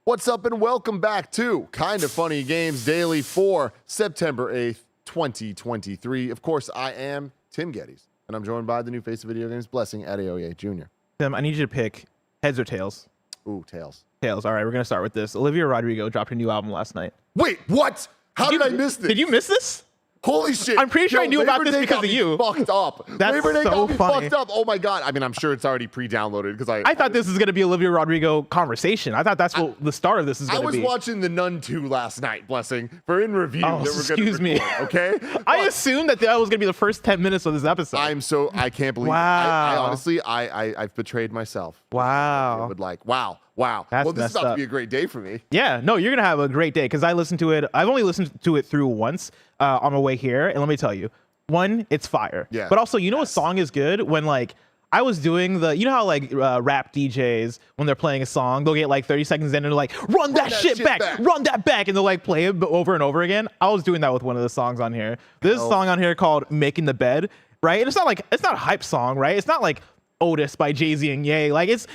What's up and welcome back to Kinda Funny Games Daily for September 8th, 2023. Of course, I am Tim Geddes, and I'm joined by the new face of video games, Blessing Adeoye Jr. Tim, I need you to pick heads or tails. Ooh, tails. Tails. All right, we're going to start with this. Olivia Rodrigo dropped her new album last night. Wait, what? How did I miss this? Did you miss this? Holy shit. I'm pretty sure I knew about this because of you. Fucked up. That's Labor Day so got me funny. fucked up. Oh my God. I mean, I'm sure it's already pre-downloaded because I thought this was going to be Olivia Rodrigo conversation. I thought that's what the start of this is going to be. I was watching The Nun 2 last night, Blessing, for in review. Oh, excuse me. Okay? I assumed that was going to be the first 10 minutes of this episode. I can't believe wow. I honestly, I've betrayed myself. Wow. I would like, wow. That's well, this is about up. to be a great day for me. Yeah, no, you're going to have a great day because I listened to it. I've only listened to it through once on my way here. And let me tell you, one, it's fire. Yeah. But also, you know, a song is good when like I was doing you know how like rap DJs, when they're playing a song, they'll get like 30 seconds in and they're like, run that shit back, run that back. And they'll like play it over and over again. I was doing that with one of the songs on here. There's a song on here called Making the Bed, right? And it's not a hype song, right? It's not like Otis by Jay-Z and Ye. Like it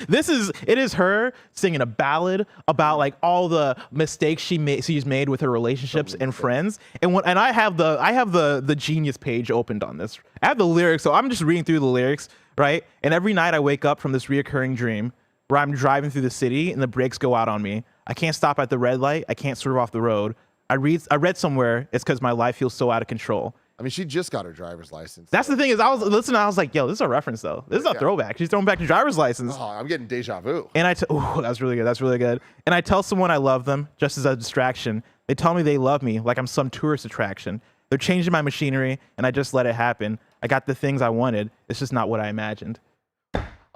is her singing a ballad about like all the mistakes she's made with her relationships and friends. And I have the Genius page opened on this. I have the lyrics, so I'm just reading through the lyrics, right? And every night I wake up from this reoccurring dream where I'm driving through the city and the brakes go out on me. I can't stop at the red light. I can't swerve off the road. I read somewhere it's because my life feels so out of control. I mean, she just got her driver's license. That's the thing is, I was listening. I was like, "Yo, this is a reference, though. This is a throwback. She's throwing back the driver's license." Oh, I'm getting deja vu. And that's really good. That's really good. And I tell someone I love them just as a distraction. They tell me they love me like I'm some tourist attraction. They're changing my machinery, and I just let it happen. I got the things I wanted. It's just not what I imagined.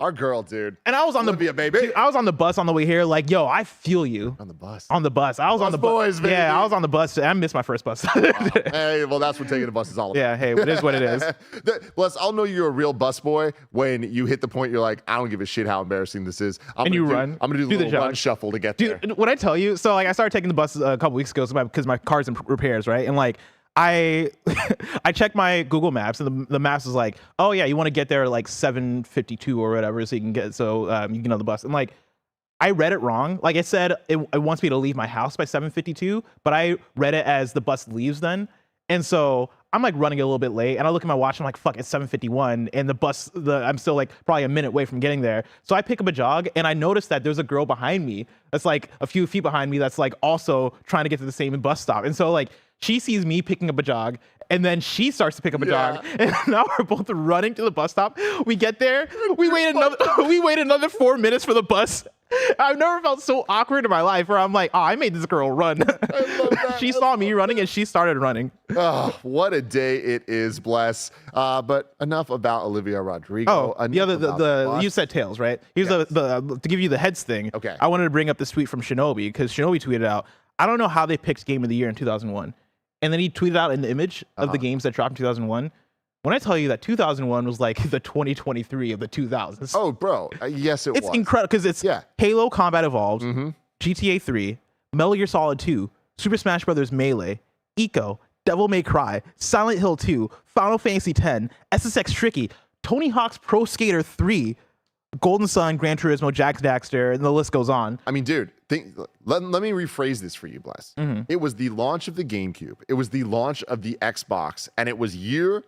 Our girl, dude. And I was on Olivia, baby. I was on the bus on the way here. Like, yo, I feel you. On the bus. On the bus. I was on the bus. Baby. Yeah, I was on the bus. I missed my first bus. Hey, well, that's what taking the bus is all about. Yeah, hey, it is what it is. Bless, I'll know you're a real bus boy when you hit the point you're like, I don't give a shit how embarrassing this is. I'm gonna do the little run shuffle to get there. Dude, when I tell you, so like I started taking the bus a couple weeks ago because my car's in repairs, right? And like I checked my Google Maps and the maps is like, oh yeah, you want to get there at like 7:52 or whatever, so you can get you can get on the bus. And like I read it wrong. Like it said it wants me to leave my house by 7:52, but I read it as the bus leaves then. And so I'm like running a little bit late, and I look at my watch. And I'm like, fuck, it's 7:51, and I'm still like probably a minute away from getting there. So I pick up a jog, and I notice that there's a girl behind me that's like a few feet behind me that's like also trying to get to the same bus stop. And so like she sees me picking up a jog, and then she starts to pick up a jog, and now we're both running to the bus stop. We get there, we wait another 4 minutes for the bus. I've never felt so awkward in my life where I'm like, oh, I made this girl run. I love that. She saw me running and she started running. Oh, what a day it is, Bless. But enough about Olivia Rodrigo. Oh, you said tails, right? Here's to give you the heads thing. Okay. I wanted to bring up this tweet from Shinobi because Shinobi tweeted out, I don't know how they picked Game of the Year in 2001. And then he tweeted out an image of the games that dropped in 2001. When I tell you that 2001 was like the 2023 of the 2000s. Oh, bro. Yes, it was. It's incredible because it's Halo Combat Evolved, GTA 3, Metal Gear Solid 2, Super Smash Bros. Melee, Eco, Devil May Cry, Silent Hill 2, Final Fantasy X, SSX Tricky, Tony Hawk's Pro Skater 3, Golden Sun, Gran Turismo, Jack Daxter, and the list goes on. I mean, dude, let me rephrase this for you, Bless. It was the launch of the GameCube. It was the launch of the Xbox, and it was year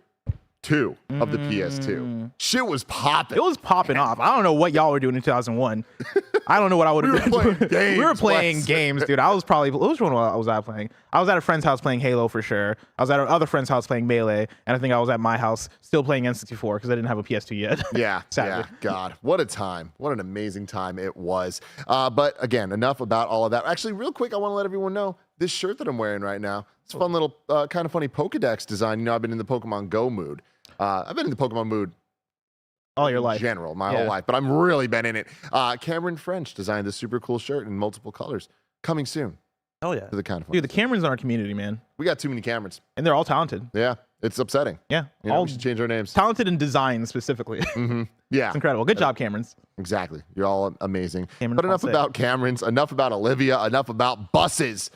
2 of the PS2. Shit was popping. It was popping off. I don't know what y'all were doing in 2001. I don't know what I would have been. We were playing games, dude. I was probably, which one was I playing? I was at a friend's house playing Halo for sure. I was at other friend's house playing Melee, and I think I was at my house still playing N64 because I didn't have a PS2 yet. Yeah, sadly. Yeah. God, what a time. What an amazing time it was. But again, enough about all of that. Actually, real quick, I want to let everyone know this shirt that I'm wearing right now. It's a fun little, kind of funny Pokedex design. You know, I've been in the Pokemon Go mood. I've been in the Pokemon mood all your life, in general, my whole life, but I'm really been in it. Cameron French designed this super cool shirt in multiple colors. Coming soon. Oh yeah, to the kind of dude. The Camerons in our community, man. We got too many Camerons, and they're all talented. Yeah, it's upsetting. Yeah, all we should change our names. Talented in design specifically. Yeah, it's incredible. Good job, Camerons. Exactly. You're all amazing. Cameron but enough about Camerons. Enough about Olivia. Enough about buses.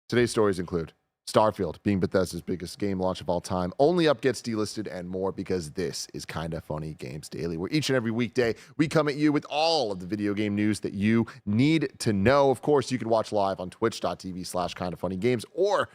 Today's stories include Starfield being Bethesda's biggest game launch of all time. Only Up gets delisted and more because this is Kinda Funny Games Daily, where each and every weekday we come at you with all of the video game news that you need to know. Of course, you can watch live on twitch.tv/kindafunnygames or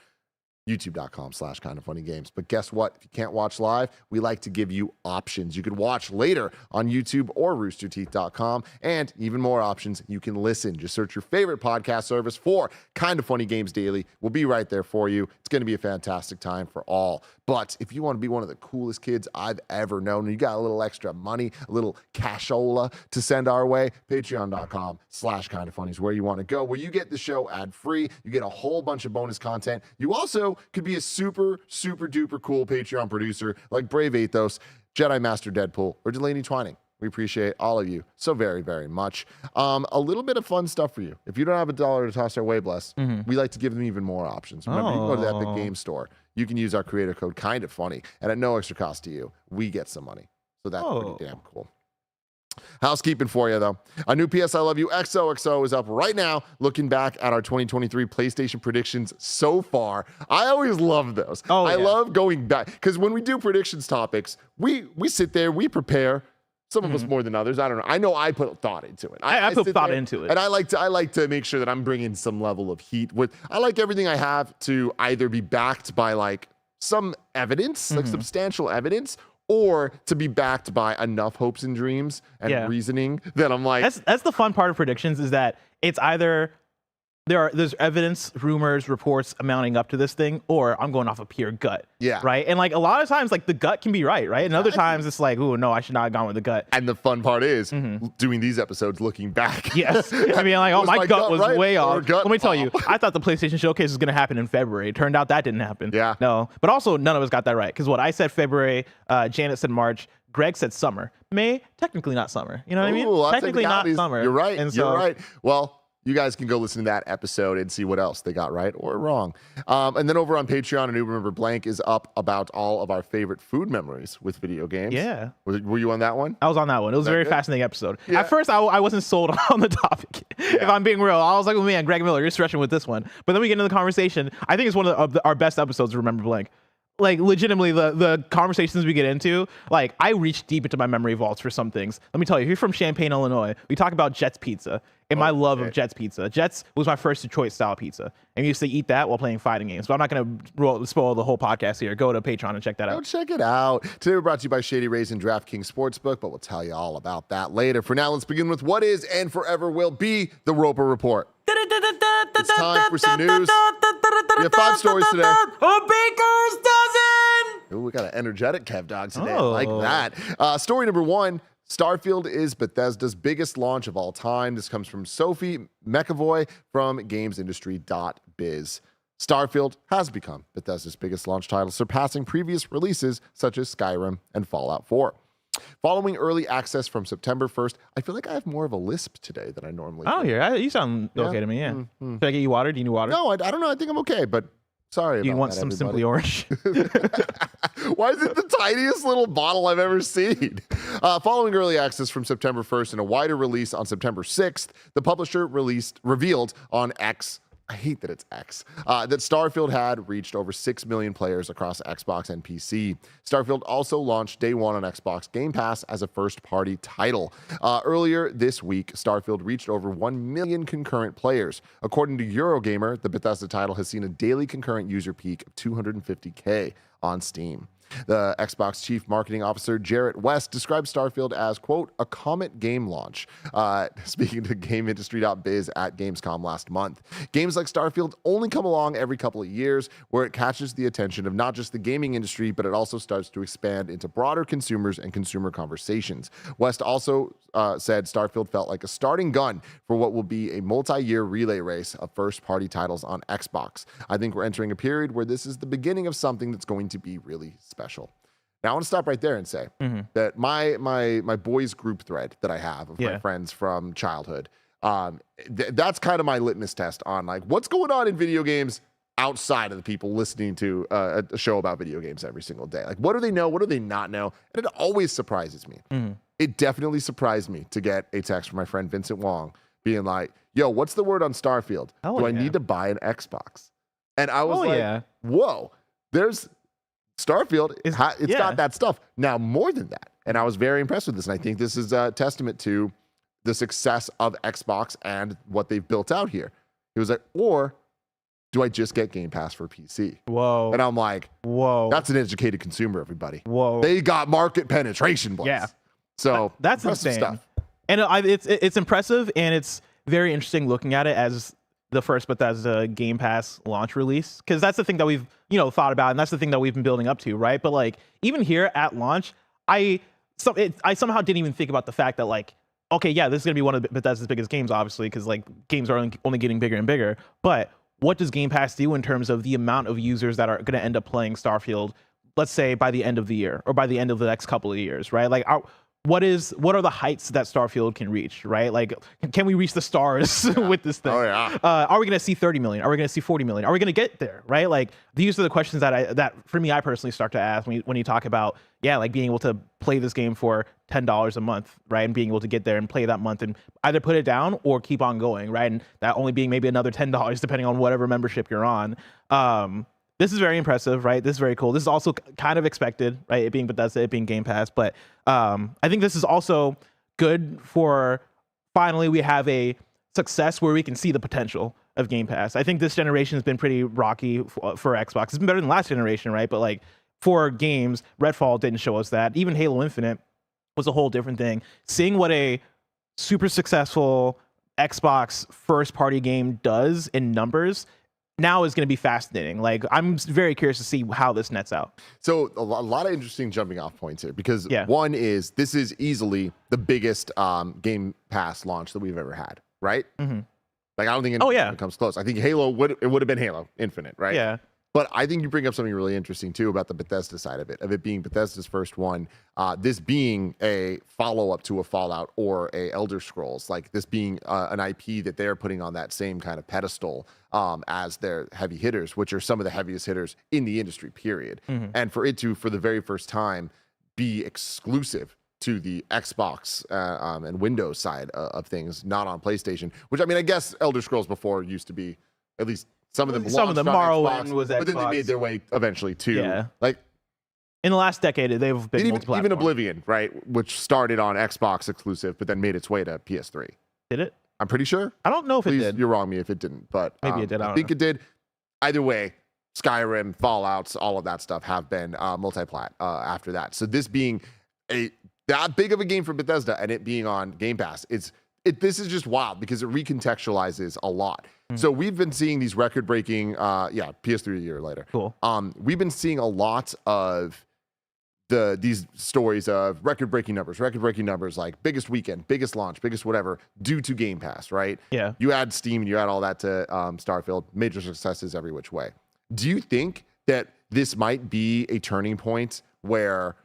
youtube.com/kindafunnygames. But guess what? If you can't watch live, we like to give you options. You can watch later on YouTube or roosterteeth.com, and even more options, you can listen. Just search your favorite podcast service for Kinda Funny Games Daily. We'll be right there for you. It's going to be a fantastic time for all. But if you want to be one of the coolest kids I've ever known, and you got a little extra money, a little cashola to send our way, patreon.com/kindafunny is where you want to go, where you get the show ad-free. You get a whole bunch of bonus content. You also could be a super, super duper cool Patreon producer like Brave Athos, Jedi Master Deadpool, or Delaney Twining. We appreciate all of you so very, very much. A little bit of fun stuff for you. If you don't have $1 to toss our way, bless, we like to give them even more options. Remember, you can go to the Epic Game Store. You can use our creator code KindaFunny, and at no extra cost to you, we get some money. So that's pretty damn cool. Housekeeping for you, though. A new PS I Love You XOXO is up right now, looking back at our 2023 PlayStation predictions so far. I always love those. I love going back, because when we do predictions topics, we sit there, we prepare. Some of us more than others. I don't know. I know I put thought into it. I put thought into it. And I like to make sure that I'm bringing some level of heat. I like everything I have to either be backed by like some evidence, like substantial evidence, or to be backed by enough hopes and dreams and reasoning that I'm like... That's the fun part of predictions, is that it's either there's evidence, rumors, reports amounting up to this thing, or I'm going off of pure gut. Yeah. Right? And like a lot of times, like the gut can be right? And other times it's like, oh, no, I should not have gone with the gut. And the fun part is doing these episodes looking back. Yes. I mean, like, oh, my gut was right? way off. Let me tell you, off. I thought the PlayStation Showcase was going to happen in February. It turned out that didn't happen. Yeah. No. But also, none of us got that right. Because what I said February, Janet said March, Greg said summer. May, technically not summer. You know what I mean? Technically not summer. You're right. You're right. Well, you guys can go listen to that episode and see what else they got right or wrong. And then over on Patreon, a new Remember Blank is up about all of our favorite food memories with video games. Yeah. Were you on that one? I was on that one. It was a very fascinating episode. Yeah. At first, I wasn't sold on the topic. Yeah. If I'm being real, I was like, oh, man, Greg Miller, you're stretching with this one. But then we get into the conversation. I think it's one of our best episodes of Remember Blank. Like, legitimately, the conversations we get into, like, I reach deep into my memory vaults for some things. Let me tell you, if you're from Champaign, Illinois, we talk about Jets Pizza and my love of Jets Pizza. Jets was my first choice style pizza. And we used to eat that while playing fighting games. But I'm not going to spoil the whole podcast here. Go to Patreon and check that out. Go check it out. Today we're brought to you by Shady Rays and DraftKings Sportsbook, but we'll tell you all about that later. For now, let's begin with what is and forever will be the Roper Report. It's time for some news. We have 5 stories today. A baker's dozen! Ooh, we got an energetic Kev Dog today. I like that. Story number 1. Starfield is Bethesda's biggest launch of all time. This comes from Sophie McAvoy from GamesIndustry.biz. Starfield has become Bethesda's biggest launch title, surpassing previous releases such as Skyrim and Fallout 4. Following early access from September 1st, I feel like I have more of a lisp today than I normally do. You sound okay to me, yeah. Should I get you water? Do you need water? No, I don't know. I think I'm okay, but sorry about you want that, some everybody. Simply Orange? Why is it the tiniest little bottle I've ever seen? Following early access from September 1st and a wider release on September 6th, the publisher revealed on X, I hate that it's X, that Starfield had reached over 6 million players across Xbox and PC. Starfield also launched day one on Xbox Game Pass as a first-party title. Earlier this week, Starfield reached over 1 million concurrent players. According to Eurogamer, the Bethesda title has seen a daily concurrent user peak of 250K on Steam. The Xbox Chief Marketing Officer, Jarrett West, described Starfield as, quote, a comet game launch, speaking to GameIndustry.biz at Gamescom last month. Games like Starfield only come along every couple of years, where it catches the attention of not just the gaming industry, but it also starts to expand into broader consumers and consumer conversations. West also said Starfield felt like a starting gun for what will be a multi-year relay race of first-party titles on Xbox. I think we're entering a period where this is the beginning of something that's going to be really special. Now, I want to stop right there and say that my boys group thread that I have of my friends from childhood, that's kind of my litmus test on like what's going on in video games outside of the people listening to a show about video games every single day. Like, what do they know? What do they not know? And it always surprises me. It definitely surprised me to get a text from my friend Vincent Wong being like, yo, what's the word on Starfield? Do I need to buy an Xbox? And I was Oh, yeah. whoa, there's Starfield. It's yeah. got that stuff. Now, more than that, and I was very impressed with this, and I think this is a testament to the success of Xbox and what they've built out here. He was like, or do I just get Game Pass for PC? Whoa. And I'm like, whoa. that's an educated consumer, everybody. Whoa. They got market penetration, boys. Yeah. So that's impressive insane. stuff. And it's impressive, and it's very interesting looking at it as the first Bethesda Game Pass launch release, because that's the thing that we've thought about, and that's the thing that we've been building up to, right? But like even here at launch, I somehow didn't even think about the fact that like, okay, yeah, this is gonna be one of Bethesda's biggest games, obviously, because like games are only getting bigger and bigger. But what does Game Pass do in terms of the amount of users that are gonna end up playing Starfield, let's say by the end of the year or by the end of the next couple of years, right? Like what are the heights that Starfield can reach, right? Like, can we reach the stars with this thing? Oh, yeah. Are we going to see 30 million? Are we going to see 40 million? Are we going to get there, right? Like, these are the questions that for me, I personally start to ask when you talk about, like being able to play this game for $10 a month, right? And being able to get there and play that month and either put it down or keep on going, right? And that only being maybe another $10 depending on whatever membership you're on. This is very impressive, right? This is very cool. This is also kind of expected, right? It being Bethesda, it being Game Pass. But I think this is also good for finally we have a success where we can see the potential of Game Pass. I think this generation has been pretty rocky for Xbox. It's been better than last generation, right? But like for games, Redfall didn't show us that. Even Halo Infinite was a whole different thing. Seeing what a super successful Xbox first-party game does in numbers now is going to be fascinating. Like, I'm very curious to see how this nets out. So a lot of interesting jumping off points here, because Yeah. one is this is easily the biggest Game Pass launch that we've ever had, right? Mm-hmm. Like, I don't think it comes close. I think Halo would have been Halo Infinite, right? Yeah. But I think you bring up something really interesting too about the Bethesda side of it being Bethesda's first one, this being a follow-up to a Fallout or a Elder Scrolls, like this being an IP that they're putting on that same kind of pedestal as their heavy hitters, which are some of the heaviest hitters in the industry, period. Mm-hmm. And for it to, for the very first time, be exclusive to the Xbox and Windows side of things, not on PlayStation, which, I mean, I guess Elder Scrolls before used to be, at least some of them Morrowind was Xbox. but then they made their way eventually to like in the last decade they've been even Oblivion, right, which started on Xbox exclusive but then made its way to PS3. Did it? I'm pretty sure. I don't know if Please, it did. you're wrong me if it didn't, but Maybe it did. I think it did. Either way, Skyrim, Fallouts, all of that stuff have been multi-plat after that. So this being that big of a game for Bethesda and it being on Game Pass, this is just wild because it recontextualizes a lot. So we've been seeing these record-breaking, PS3 a year later. Cool. We've been seeing a lot of these stories of record-breaking numbers, like biggest weekend, biggest launch, biggest whatever, due to Game Pass, right? Yeah. You add Steam and you add all that to Starfield, major successes every which way. Do you think that this might be a turning point where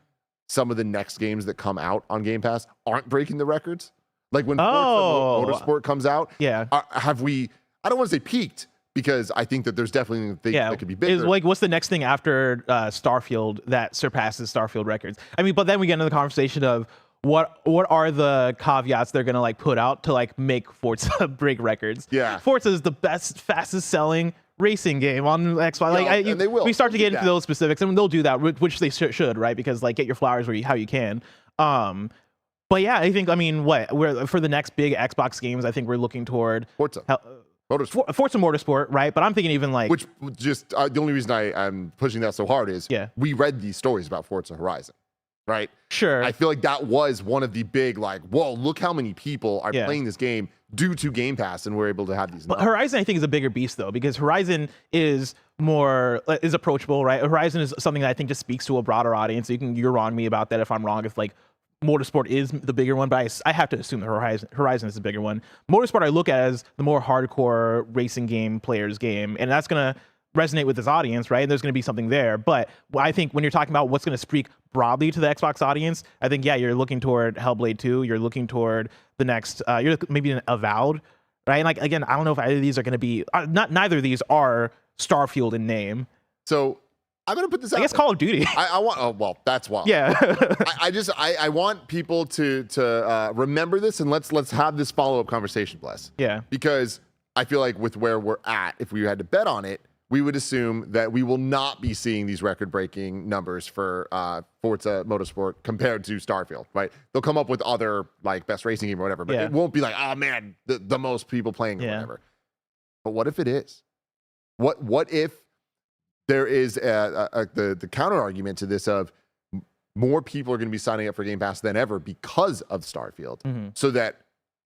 some of the next games that come out on Game Pass aren't breaking the records? Like when Forza Motorsport comes out, have we, I don't want to say peaked, because I think that there's definitely things that could be bigger. Like, what's the next thing after Starfield that surpasses Starfield records? I mean, but then we get into the conversation of what are the caveats they're gonna like put out to like make Forza break records? Yeah, Forza is the fastest selling racing game on Xbox. And they will. We start to get into those specifics, and they'll do that, which they should, right? Because like, get your flowers how you can. But yeah, I think, I mean, we're for the next big Xbox games, I think we're looking toward Forza Motorsport, right? But I'm thinking even like, which just the only reason I'm pushing that so hard is we read these stories about Forza Horizon, right? Sure. I feel like that was one of the big, like, whoa, look how many people are playing this game due to Game Pass, and we're able to have these. But Horizon, I think, is a bigger beast though, because Horizon is approachable, right? Horizon is something that I think just speaks to a broader audience. You're wrong me about that if I'm wrong. If like Motorsport is the bigger one, but I have to assume that Horizon is the bigger one. Motorsport I look at as the more hardcore racing game player's game, and that's gonna resonate with this audience, right? And there's gonna be something there. But I think when you're talking about what's gonna speak broadly to the Xbox audience, I think you're looking toward Hellblade 2. You're looking toward the next. You're maybe an Avowed, right? And like again, I don't know if either of these are gonna be. Neither of these are Starfield in name. So I'm gonna put this out. I guess Call of Duty. I want. Oh well, that's wild. Yeah. I want people to remember this, and let's have this follow up conversation, Bless. Yeah. Because I feel like with where we're at, if we had to bet on it, we would assume that we will not be seeing these record-breaking numbers for Forza Motorsport compared to Starfield, right? They'll come up with other like best racing game or whatever, but it won't be like, oh man, the most people playing or whatever. But what if it is? What if there is the counter argument to this of more people are going to be signing up for Game Pass than ever because of Starfield, so that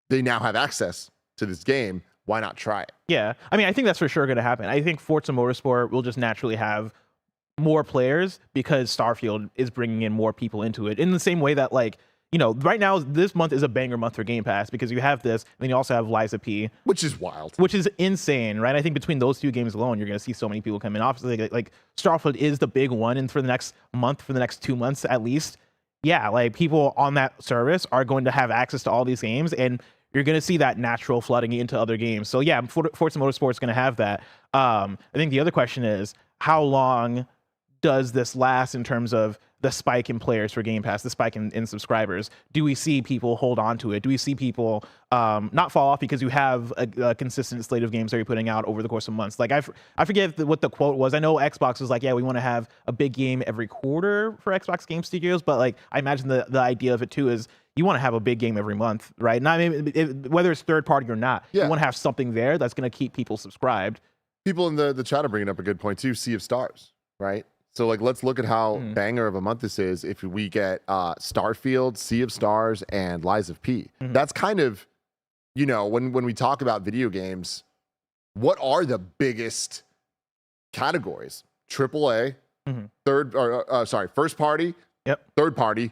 they now have access to this game. Why not try it? Yeah. I mean, I think that's for sure going to happen. I think Forza Motorsport will just naturally have more players because Starfield is bringing in more people into it in the same way that, like, you know, right now, this month is a banger month for Game Pass because you have this, and then you also have Liza P. Which is wild. Which is insane, right? I think between those two games alone, you're going to see so many people come in. Obviously, like Starfield is the big one, and for the next month, for the next 2 months at least, yeah, like people on that service are going to have access to all these games, and you're going to see that natural flooding into other games. So yeah, Forza Motorsport is going to have that. I think the other question is, how long does this last in terms of the spike in players for Game Pass, the spike in subscribers? Do we see people hold on to it? Do we see people not fall off because you have a consistent slate of games that you're putting out over the course of months? Like I forget what the quote was. I know Xbox was like, yeah, we want to have a big game every quarter for Xbox Game Studios, but like I imagine the idea of it too is you want to have a big game every month, right? Not whether it's third party or not. You want to have something there that's going to keep people subscribed. People in the chat are bringing up a good point too. Sea of Stars, right? So like, let's look at how banger of a month this is. If we get Starfield, Sea of Stars, and Lies of P, that's kind of, you know, when we talk about video games, what are the biggest categories? AAA, first party, third party,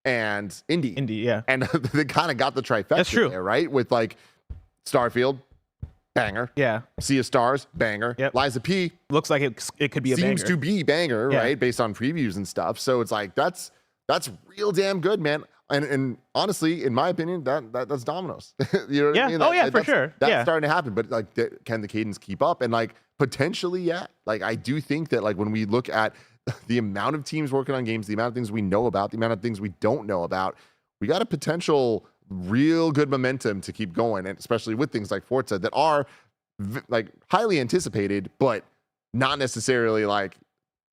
and indie. Indie, yeah. And they kind of got the trifecta That's true. there, right? With like Starfield, banger. Yeah. Sea of Stars, banger. Yep. Liza P. Looks like it could be a banger. Seems to be banger, right? Based on previews and stuff. So it's like, that's real damn good, man. And honestly, in my opinion, that's dominoes. You know what I mean? Oh yeah, for sure. That's starting to happen. But like, can the cadence keep up? And like, potentially, yeah. Like, I do think that like when we look at the amount of teams working on games, the amount of things we know about, the amount of things we don't know about, we got a potential real good momentum to keep going, and especially with things like Forza that are like highly anticipated, but not necessarily like,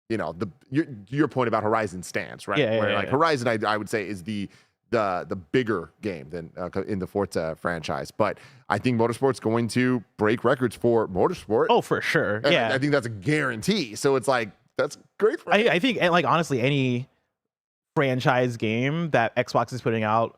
you know, your point about Horizon stands, right? Horizon, I would say is the bigger game than in the Forza franchise, but I think Motorsport's going to break records for Motorsport. Oh, for sure. And I think that's a guarantee. So it's like, that's great for I think, and like honestly, any franchise game that Xbox is putting out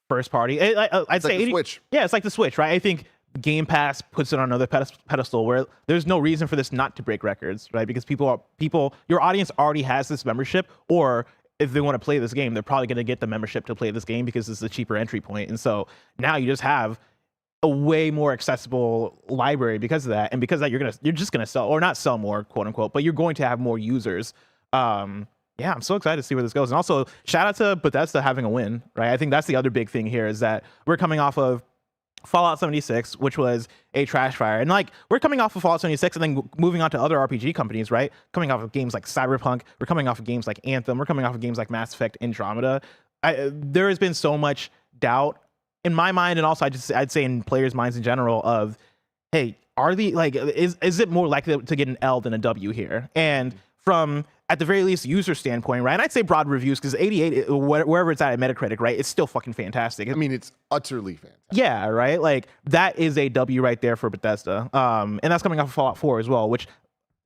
first party, I'd say like the Switch. Yeah, it's like the Switch, right? I think Game Pass puts it on another pedestal where there's no reason for this not to break records, right? Because your audience already has this membership, or if they want to play this game, they're probably going to get the membership to play this game because it's a cheaper entry point. And so now you just have a way more accessible library because of that, and because of that you're just gonna sell, or not sell more, quote unquote, but you're going to have more users. Yeah, I'm so excited to see where this goes. And also, shout out to Bethesda having a win, right? I think that's the other big thing here is that we're coming off of Fallout 76, which was a trash fire. And like, we're coming off of Fallout 76 and then moving on to other RPG companies, right? Coming off of games like Cyberpunk, we're coming off of games like Anthem, we're coming off of games like Mass Effect Andromeda. There has been so much doubt in my mind, and also I'd say in players' minds in general of, hey, is it more likely to get an L than a W here? And from, at the very least, user standpoint, right? And I'd say broad reviews, because 88, wherever it's at Metacritic, right? It's still fucking fantastic. I mean, it's utterly fantastic. Yeah, right? Like, that is a W right there for Bethesda. And that's coming off of Fallout 4 as well, which,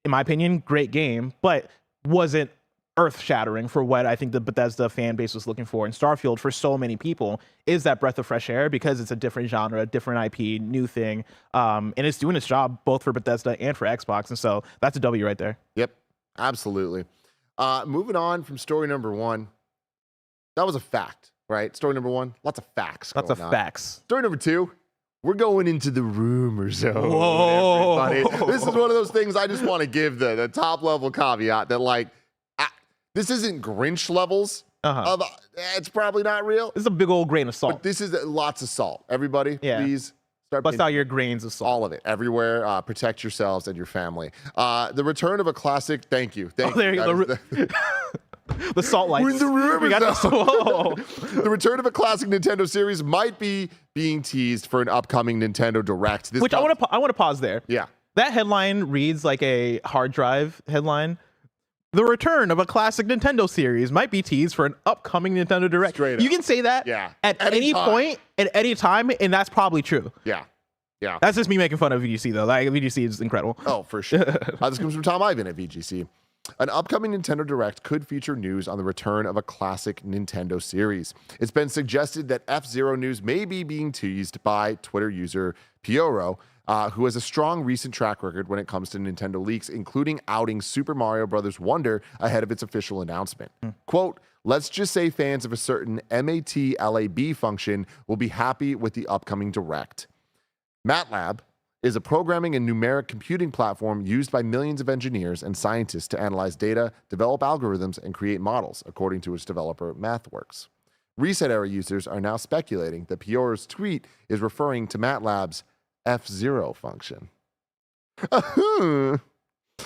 in my opinion, great game, but wasn't earth-shattering for what I think the Bethesda fan base was looking for. And Starfield, for so many people, is that breath of fresh air because it's a different genre, different IP, new thing. And it's doing its job both for Bethesda and for Xbox. And so that's a W right there. Yep. Absolutely. Moving on from story number one. That was a fact, right? Story number one, lots of facts. Lots of facts. Story number two, we're going into the rumor zone. Whoa. Everybody. This is one of those things I just want to give the top level caveat that like, this isn't Grinch levels. Of, it's probably not real. This is a big old grain of salt. But this is lots of salt. Everybody, please. Bust out your grains of salt. All of it, everywhere. Protect yourselves and your family. The return of a classic. Thank you. There you go. The salt lights. We're in the rumor we got The return of a classic Nintendo series might be being teased for an upcoming Nintendo Direct. Which I want to pause there. Yeah. That headline reads like a hard drive headline. The return of a classic Nintendo series might be teased for an upcoming Nintendo Direct. Straight You up. can say that at any point, at any time, and that's probably true. Yeah. That's just me making fun of VGC, though. Like, VGC is incredible. Oh, for sure. This comes from Tom Ivan at VGC. An upcoming Nintendo Direct could feature news on the return of a classic Nintendo series. It's been suggested that F-Zero news may be being teased by Twitter user Pioro, who has a strong recent track record when it comes to Nintendo leaks, including outing Super Mario Bros. Wonder ahead of its official announcement. Quote, let's just say fans of a certain MATLAB function will be happy with the upcoming Direct. MATLAB is a programming and numeric computing platform used by millions of engineers and scientists to analyze data, develop algorithms, and create models, according to its developer MathWorks. Reset Era users are now speculating that Pioro's tweet is referring to MATLAB's F-Zero function. While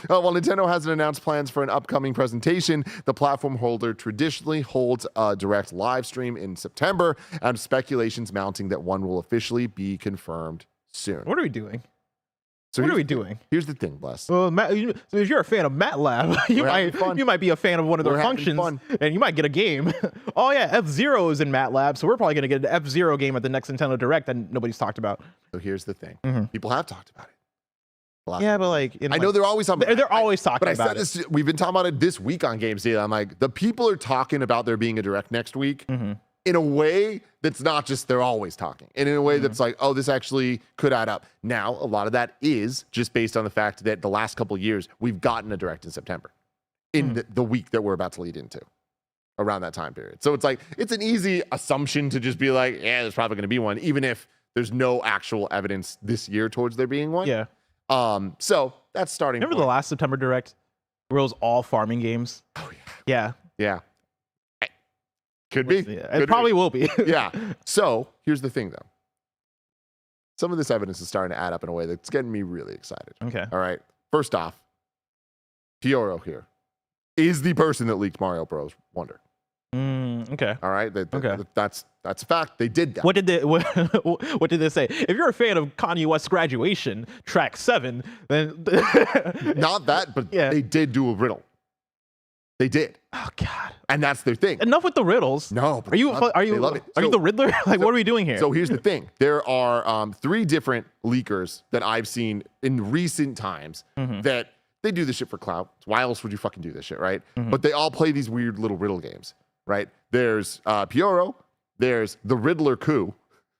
Nintendo hasn't announced plans for an upcoming presentation, the platform holder traditionally holds a direct live stream in September, and speculations mounting that one will officially be confirmed soon. What are we doing? So what are we doing? Here's the thing, Bless. Well, so if you're a fan of MATLAB, you might be a fan of one of their functions, and you might get a game. Oh yeah, F-Zero is in MATLAB, so we're probably gonna get an F-Zero game at the next Nintendo Direct that nobody's talked about. So here's the thing: people have talked about it. Yeah, but like, I know they're always talking. They're always talking about it. But I said this. We've been talking about it this week on Games Daily. I'm like, the people are talking about there being a Direct next week. In a way that's not just they're always talking, and in a way that's like, oh, this actually could add up. Now, a lot of that is just based on the fact that the last couple of years we've gotten a Direct in September, in the week that we're about to lead into, around that time period. So it's like it's an easy assumption to just be like, yeah, there's probably going to be one, even if there's no actual evidence this year towards there being one. Yeah. So that's starting. Remember the last September Direct, where it was all farming games? Oh yeah. Yeah. Could be. It probably will be. Yeah. So here's the thing, though. Some of this evidence is starting to add up in a way that's getting me really excited. Okay. All right. First off, Pioro here is the person that leaked Mario Bros. Wonder. Okay. All right. That's a fact. They did that. What did they say? If you're a fan of Kanye West's Graduation, track 7, then not that, but they did do a riddle. They did. Oh God. And that's their thing. Enough with the riddles. No. But are you love it. Are you the Riddler? Like, what are we doing here? So here's the thing. There are 3 different leakers that I've seen in recent times that they do this shit for clout. Why else would you fucking do this shit, right? But they all play these weird little riddle games, right? There's Pioro. There's the Riddler Coup.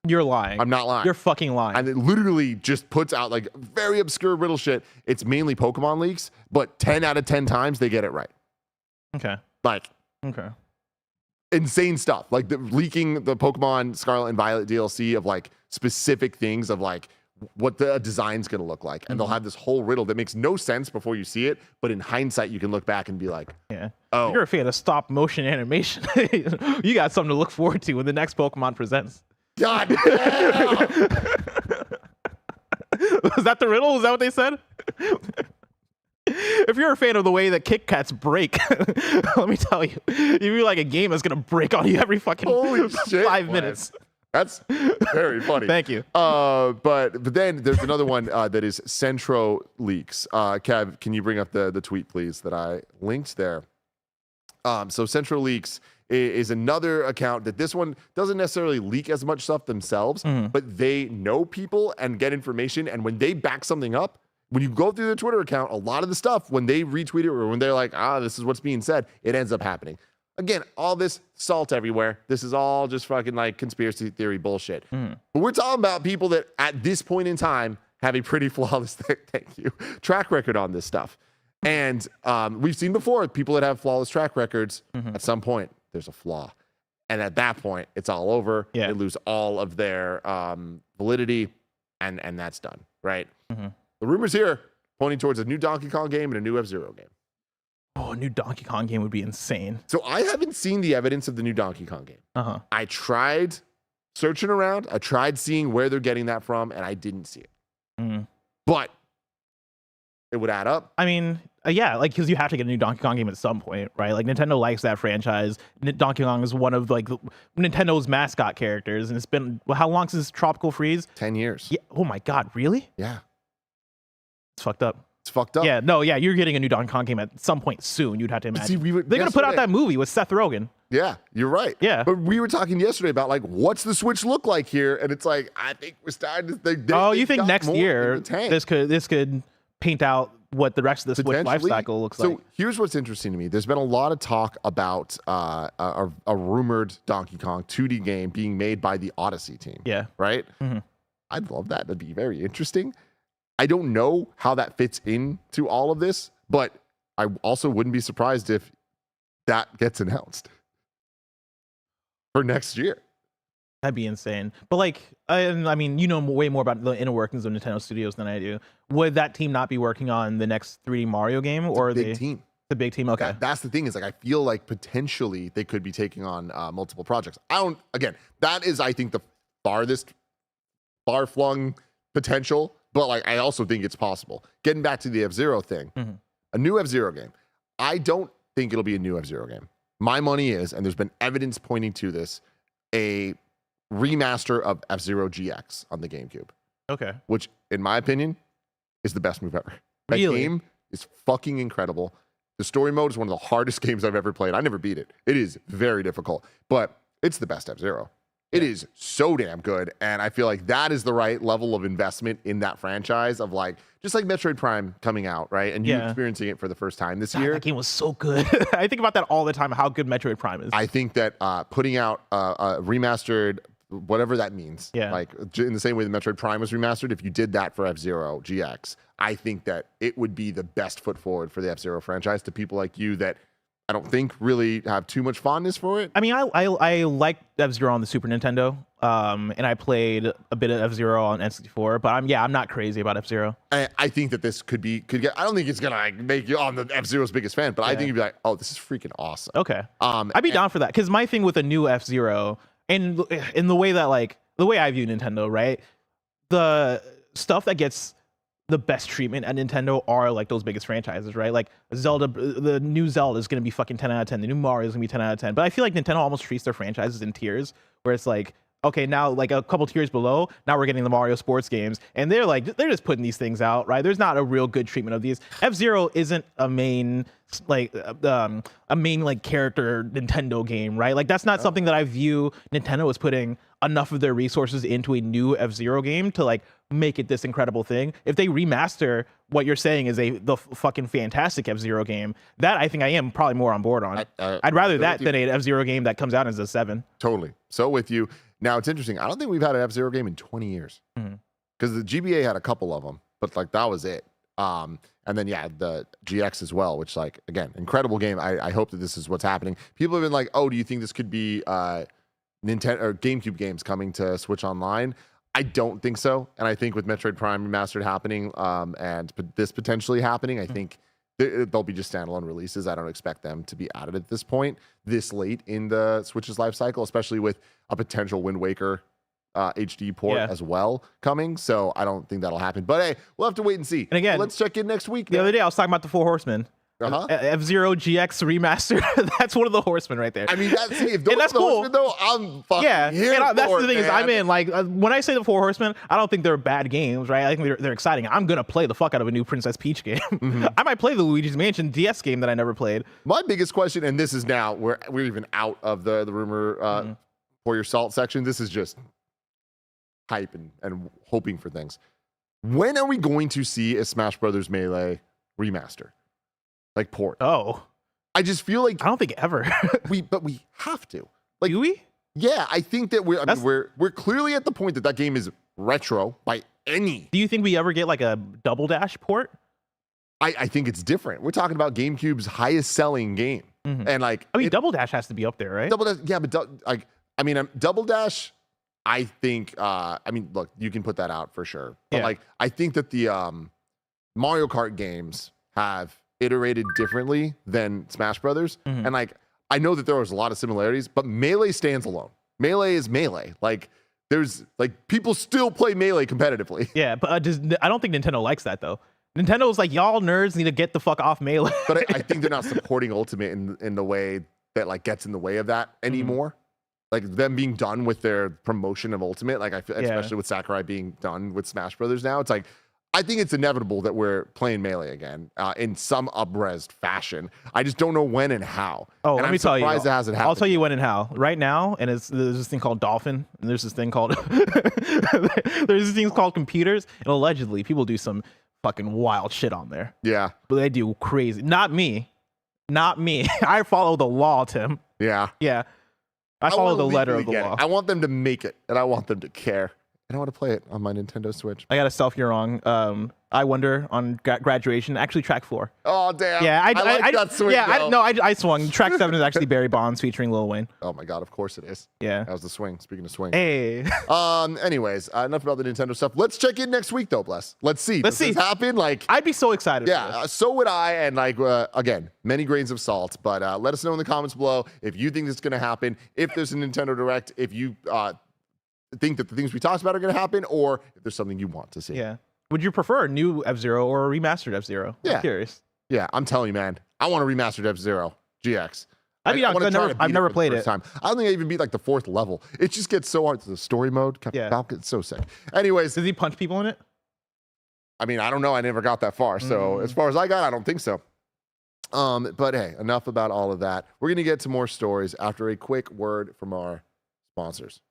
You're lying. I'm not lying. You're fucking lying. And it literally just puts out like very obscure riddle shit. It's mainly Pokemon leaks, but 10 out of 10 times they get it right. Okay. Like, insane stuff. Like leaking the Pokemon Scarlet and Violet DLC of like specific things of like what the design's going to look like. And they'll have this whole riddle that makes no sense before you see it. But in hindsight, you can look back and be like, oh, you're a fan of stop motion animation. You got something to look forward to when the next Pokemon presents. God damn. Was that the riddle? Is that what they said? If you're a fan of the way that Kit Kats break, let me tell you, you feel like a game is gonna break on you every fucking Holy shit, 5 minutes. That's very funny. Thank you. But then there's another one that is Centro Leaks. Kev, can you bring up the tweet, please, that I linked there? So Centro Leaks is another account that this one doesn't necessarily leak as much stuff themselves, but they know people and get information. And when they back something up, when you go through their Twitter account, a lot of the stuff, when they retweet it or when they're like, this is what's being said, it ends up happening. Again, all this salt everywhere. This is all just fucking like conspiracy theory bullshit. But we're talking about people that at this point in time have a pretty flawless, track record on this stuff. And we've seen before people that have flawless track records, at some point, there's a flaw. And at that point, it's all over. Yeah. They lose all of their validity, and that's done, right? The rumors here pointing towards a new Donkey Kong game and a new F-Zero game. Oh, a new Donkey Kong game would be insane. So I haven't seen the evidence of the new Donkey Kong game. I tried searching around. I tried seeing where they're getting that from, and I didn't see it. But it would add up. I mean, yeah, like, because you have to get a new Donkey Kong game at some point, right? Like, Nintendo likes that franchise. Donkey Kong is one of like Nintendo's mascot characters, and it's been how long since Tropical Freeze? 10 years. Yeah. Oh my God, really? Yeah. It's fucked up. It's fucked up. Yeah, no, yeah, you're getting a new Donkey Kong game at some point soon. You'd have to imagine. See, They're gonna put out that movie with Seth Rogen. Yeah, you're right. Yeah. But we were talking yesterday about like what's the Switch look like here, and it's like I think we're starting to think. You think next year this could paint out what the rest of the Switch life cycle looks like? So here's what's interesting to me. There's been a lot of talk about a rumored Donkey Kong 2D game being made by the Odyssey team. Yeah. Right? Mm-hmm. I'd love that. That'd be very interesting. I don't know how that fits into all of this, but I also wouldn't be surprised if that gets announced for next year. That'd be insane. But like, I mean, you know way more about the inner workings of Nintendo Studios than I do. Would that team not be working on the next 3D Mario game, or big team? The big team. Okay, that's the thing. Is like I feel like potentially they could be taking on multiple projects. I don't. Again, that is I think the farthest far-flung potential, but like I also think it's possible. Getting back to the F-Zero thing, a new F-Zero game. I don't think it'll be a new F-Zero game. My money is, and there's been evidence pointing to this, a remaster of F-Zero GX on the GameCube. Okay. Which, in my opinion, is the best move ever. That game is fucking incredible. The story mode is one of the hardest games I've ever played. I never beat it. It is very difficult, but it's the best F-Zero. It is so damn good, and I feel like that is the right level of investment in that franchise of like, just like Metroid Prime coming out, right? And you experiencing it for the first time this year. That game was so good. I think about that all the time, how good Metroid Prime is. I think that putting out a remastered, whatever that means, like in the same way that Metroid Prime was remastered, if you did that for F-Zero GX, I think that it would be the best foot forward for the F-Zero franchise to people like you that I don't think really have too much fondness for it. I mean, I like F-Zero on the Super Nintendo, and I played a bit of F-Zero on N64, but I'm not crazy about F-Zero. I think that this could get. I don't think it's gonna like make you the F-Zero's biggest fan, but I think you'd be like, oh, this is freaking awesome. Okay. I'd be down for that, because my thing with a new F-Zero, and in the way that like the way I view Nintendo, right, the stuff that gets the best treatment at Nintendo are like those biggest franchises, right? Like Zelda, the new Zelda is going to be fucking 10 out of 10. The new Mario is going to be 10 out of 10. But I feel like Nintendo almost treats their franchises in tiers, where it's like, okay, now like a couple tiers below, now we're getting the Mario sports games, and they're just putting these things out, right? There's not a real good treatment of these. F-Zero isn't a main like character Nintendo game, right? Like that's not something that I view Nintendo as putting enough of their resources into a new F-Zero game to like make it this incredible thing. If they remaster what you're saying is the fucking fantastic F-Zero game, that I think I am probably more on board on. I'd rather that than an F-Zero game that comes out as a 7. Totally. So with you. Now it's interesting. I don't think we've had an F-Zero game in 20 years because the GBA had a couple of them, but like that was it. And then the GX as well, which like again, incredible game. I hope that this is what's happening. People have been like, oh, do you think this could be Nintendo or GameCube games coming to Switch Online? I don't think so. And I think with Metroid Prime Remastered happening and this potentially happening, I think they'll be just standalone releases. I don't expect them to be added at this point, this late in the Switch's life cycle, especially with a potential Wind Waker HD port as well coming. So I don't think that'll happen. But hey, we'll have to wait and see. And again, let's check in next week. The other day I was talking about the Four Horsemen. F-Zero GX remaster. That's one of the horsemen right there. I mean, if those are the horsemen, though, I'm fucking here that's for the thing it, is, I'm in. Like when I say the Four Horsemen, I don't think they're bad games, right? I think they're exciting. I'm gonna play the fuck out of a new Princess Peach game. I might play the Luigi's Mansion DS game that I never played. My biggest question, and this is now we're even out of the rumor for your salt section. This is just hype and hoping for things. When are we going to see a Smash Brothers Melee remaster? Like port. Oh, I just feel like I don't think ever. but we have to. Like, do we? Yeah, I think that we're clearly at the point that game is retro by any. Do you think we ever get like a Double Dash port? I think it's different. We're talking about GameCube's highest selling game, and like Double Dash has to be up there, right? Double Dash, yeah, but Double Dash. I think. Look, you can put that out for sure, but like I think that the Mario Kart games have iterated differently than Smash Brothers, and like I know that there was a lot of similarities, but Melee stands alone. Melee is Melee. Like there's like people still play Melee competitively. Yeah, but I don't think Nintendo likes that though. Nintendo's like, y'all nerds need to get the fuck off Melee. But I think they're not supporting Ultimate in the way that like gets in the way of that anymore. Like them being done with their promotion of Ultimate, like I feel, especially with Sakurai being done with Smash Brothers now, it's like I think it's inevitable that we're playing Melee again in some up-res fashion. I just don't know when and how. Oh, and let me tell you. I'm surprised it hasn't happened. I'll tell you when and how. Right now, and there's this thing called Dolphin, and there's this thing called there's this thing called computers, and allegedly people do some fucking wild shit on there. Yeah. But they do crazy. Not me. I follow the law, Tim. Yeah. Yeah. I follow the letter of the law. I want them to make it, and I want them to care. And I want to play it on my Nintendo Switch. I got a self you're wrong. I Wonder on graduation, actually track 4. Oh, damn. Yeah, I like that swing. Yeah, though. I swung. Track 7 is actually Barry Bonds featuring Lil Wayne. Oh, my God. Of course it is. Yeah. That was the swing. Speaking of swing. Hey. Anyways, enough about the Nintendo stuff. Let's check in next week, though, Bless. Let's see. Let's see. Does this happen? Like, I'd be so excited. yeah, so would I. And like, again, many grains of salt. But let us know in the comments below if you think it's going to happen, if there's a Nintendo Direct, if you think that the things we talked about are going to happen, or if there's something you want to see. Yeah. Would you prefer a new F-Zero or a remastered F-Zero? Yeah. I'm curious. Yeah, I'm telling you, man. I want a remastered F-Zero GX. I've never played it. Time. I don't think I even beat like the 4th level. It just gets so hard. The story mode, Yeah. Falcon, it's so sick. Anyways, Does he punch people in it? I mean, I don't know. I never got that far. So as far as I got, I don't think so. But hey, enough about all of that. We're going to get to more stories after a quick word from our sponsors.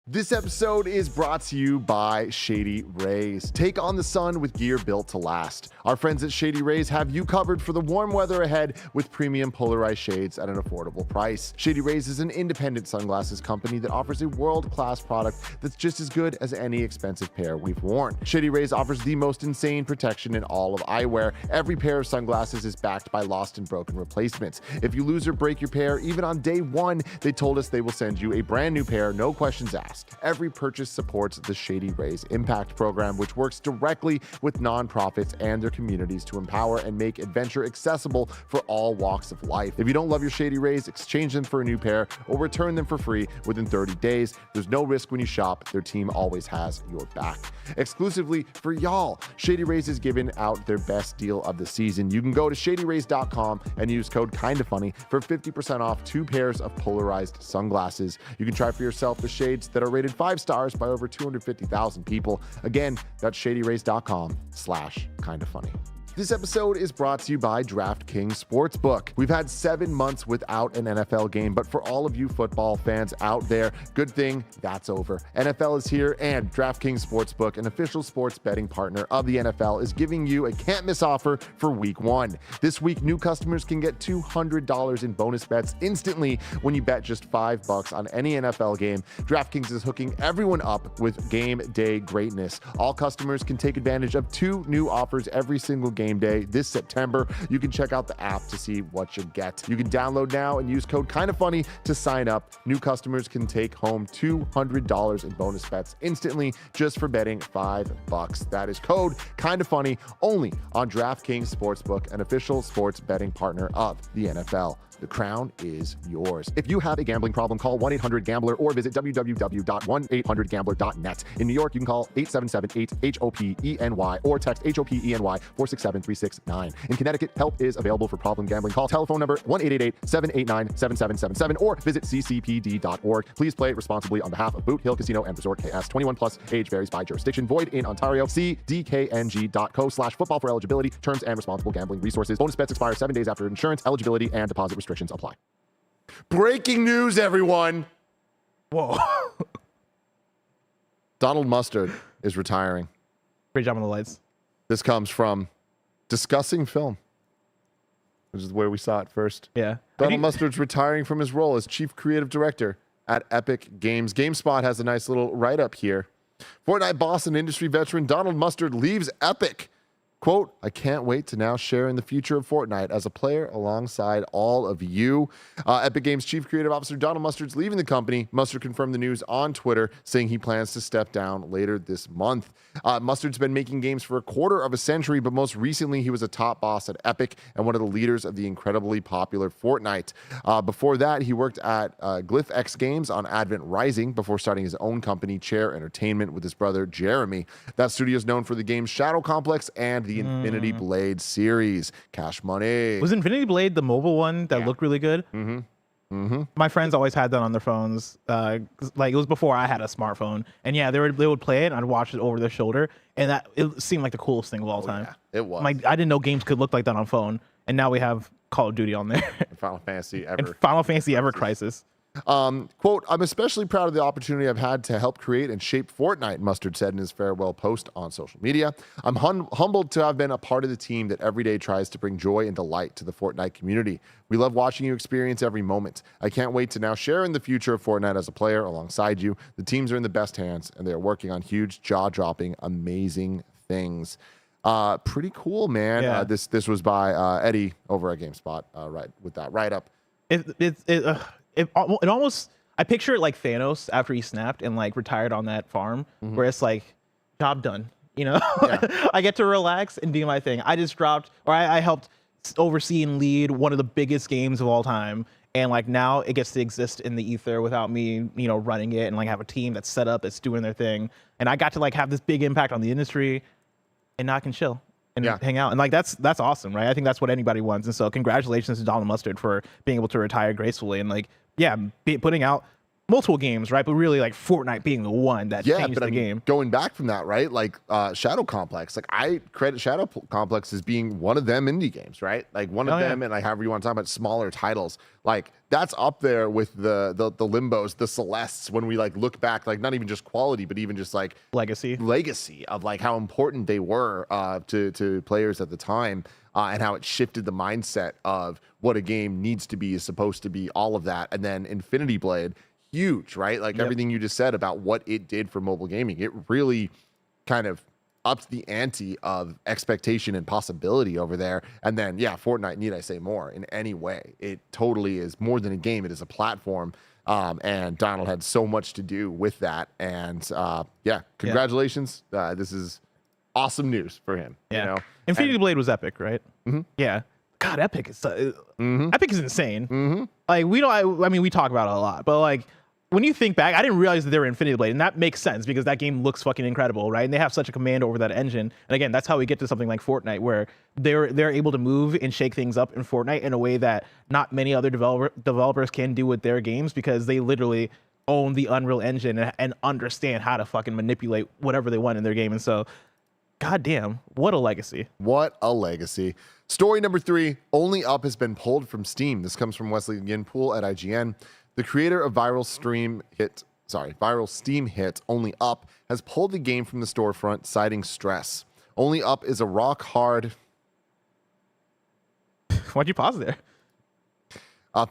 This episode is brought to you by Shady Rays. Take on the sun with gear built to last. Our friends at Shady Rays have you covered for the warm weather ahead with premium polarized shades at an affordable price. Shady Rays is an independent sunglasses company that offers a world-class product that's just as good as any expensive pair we've worn. Shady Rays offers the most insane protection in all of eyewear. Every pair of sunglasses is backed by lost and broken replacements. If you lose or break your pair, even on day 1, they told us they will send you a brand new pair, no questions asked. Every purchase supports the Shady Rays Impact Program, which works directly with nonprofits and their communities to empower and make adventure accessible for all walks of life. If you don't love your Shady Rays, exchange them for a new pair or return them for free within 30 days. There's no risk when you shop. Their team always has your back. Exclusively for y'all, Shady Rays is giving out their best deal of the season. You can go to shadyrays.com and use code KindaFunny for 50% off 2 pairs of polarized sunglasses. You can try for yourself the shades that are rated 5 stars by over 250,000 people. Again, that's shadyrays.com/kindafunny. This episode is brought to you by DraftKings Sportsbook. We've had 7 months without an NFL game, but for all of you football fans out there, good thing that's over. NFL is here, and DraftKings Sportsbook, an official sports betting partner of the NFL, is giving you a can't-miss offer for Week 1. This week, new customers can get $200 in bonus bets instantly when you bet just $5 on any NFL game. DraftKings is hooking everyone up with game day greatness. All customers can take advantage of 2 new offers every single game day this September. You can check out the app to see what you get. You can download now and use code KindaFunny to sign up. New customers can take home $200 in bonus bets instantly just for betting $5. That is code KindaFunny only on DraftKings Sportsbook, an official sports betting partner of the NFL. The crown is yours. If you have a gambling problem, call 1-800-GAMBLER or visit www.1800gambler.net. In New York, you can call 877-8-HOPENY or text HOPENY 467-369. In Connecticut, help is available for problem gambling. Call telephone number 1-888-789-7777 or visit ccpd.org. Please play responsibly on behalf of Boot Hill Casino and Resort KS. 21 plus, age varies by jurisdiction. Void in Ontario. See dkng.co/football for eligibility, terms and responsible gambling resources. Bonus bets expire 7 days after insurance. Eligibility and deposit restrictions apply. Breaking news, everyone. Whoa. Donald Mustard is retiring. Great job on the lights. This comes from Discussing Film, which is where we saw it first. Yeah. Donald Mustard's retiring from his role as chief creative director at Epic Games. GameSpot has a nice little write-up here. Fortnite boss and industry veteran Donald Mustard leaves Epic. Quote, I can't wait to now share in the future of Fortnite as a player alongside all of you. Epic Games Chief Creative Officer Donald Mustard's leaving the company. Mustard confirmed the news on Twitter, saying he plans to step down later this month. Mustard's been making games for a quarter of a century, but most recently he was a top boss at Epic and one of the leaders of the incredibly popular Fortnite. Before that, he worked at GlyphX Games on Advent Rising before starting his own company, Chair Entertainment, with his brother Jeremy. That studio is known for the games Shadow Complex and the Infinity Blade series. Cash money. Was Infinity Blade the mobile one that looked really good? Mm-hmm. My friends always had that on their phones. Like it was before I had a smartphone, and yeah, they would play it, and I'd watch it over their shoulder, and it seemed like the coolest thing of all time. Yeah, it was. Like I didn't know games could look like that on phone, and now we have Call of Duty on there. Final Fantasy and Final Fantasy Ever Crisis. Quote, I'm especially proud of the opportunity I've had to help create and shape Fortnite, Mustard said in his farewell post on social media. I'm humbled to have been a part of the team that every day tries to bring joy and delight to the Fortnite community. We love watching you experience every moment. I can't wait to now share in the future of Fortnite as a player alongside you. The teams are in the best hands, and they are working on huge, jaw-dropping, amazing things. Pretty cool, man. Yeah. This was by Eddie over at GameSpot, right, with that write-up. It almost, I picture it like Thanos after he snapped and like retired on that farm, where it's like, job done, you know. Yeah. I get to relax and do my thing. I just dropped, or I helped oversee and lead one of the biggest games of all time, and like now it gets to exist in the ether without me, you know, running it, and like have a team that's set up, that's doing their thing, and I got to like have this big impact on the industry, and now I can chill and hang out, and like that's awesome, right? I think that's what anybody wants, and so congratulations to Donald Mustard for being able to retire gracefully, and like putting out multiple games, right? But really like Fortnite being the one that changed the game. Going back from that, right? Like Shadow Complex, like I credit Shadow Complex as being one of them indie games, right? Like one of them, and like however you want to talk about smaller titles, like that's up there with the Limbos, the Celestes. When we like look back, like not even just quality, but even just like legacy of like how important they were to players at the time. And how it shifted the mindset of what a game needs to be, is supposed to be, all of that. And then Infinity Blade, huge, right? Like everything you just said about what it did for mobile gaming. It really kind of upped the ante of expectation and possibility over there. And then, Fortnite, need I say more, in any way. It totally is more than a game. It is a platform. And Donald had so much to do with that. And congratulations. This is awesome news for him. Yeah. You know? Infinity Blade was epic, right? Yeah. God, Epic is Epic is insane. Like I mean, we talk about it a lot, but like when you think back, I didn't realize that they were Infinity Blade, and that makes sense because that game looks fucking incredible, right? And they have such a command over that engine. And again, that's how we get to something like Fortnite, where they're able to move and shake things up in Fortnite in a way that not many other developers can do with their games, because they literally own the Unreal Engine and understand how to fucking manipulate whatever they want in their game. And so, goddamn, what a legacy. What a legacy. Story number 3, Only Up has been pulled from Steam. This comes from Wesley Yinpool at IGN. The creator of viral Steam hit Only Up has pulled the game from the storefront, citing stress. Only Up is a rock hard... Why'd you pause there?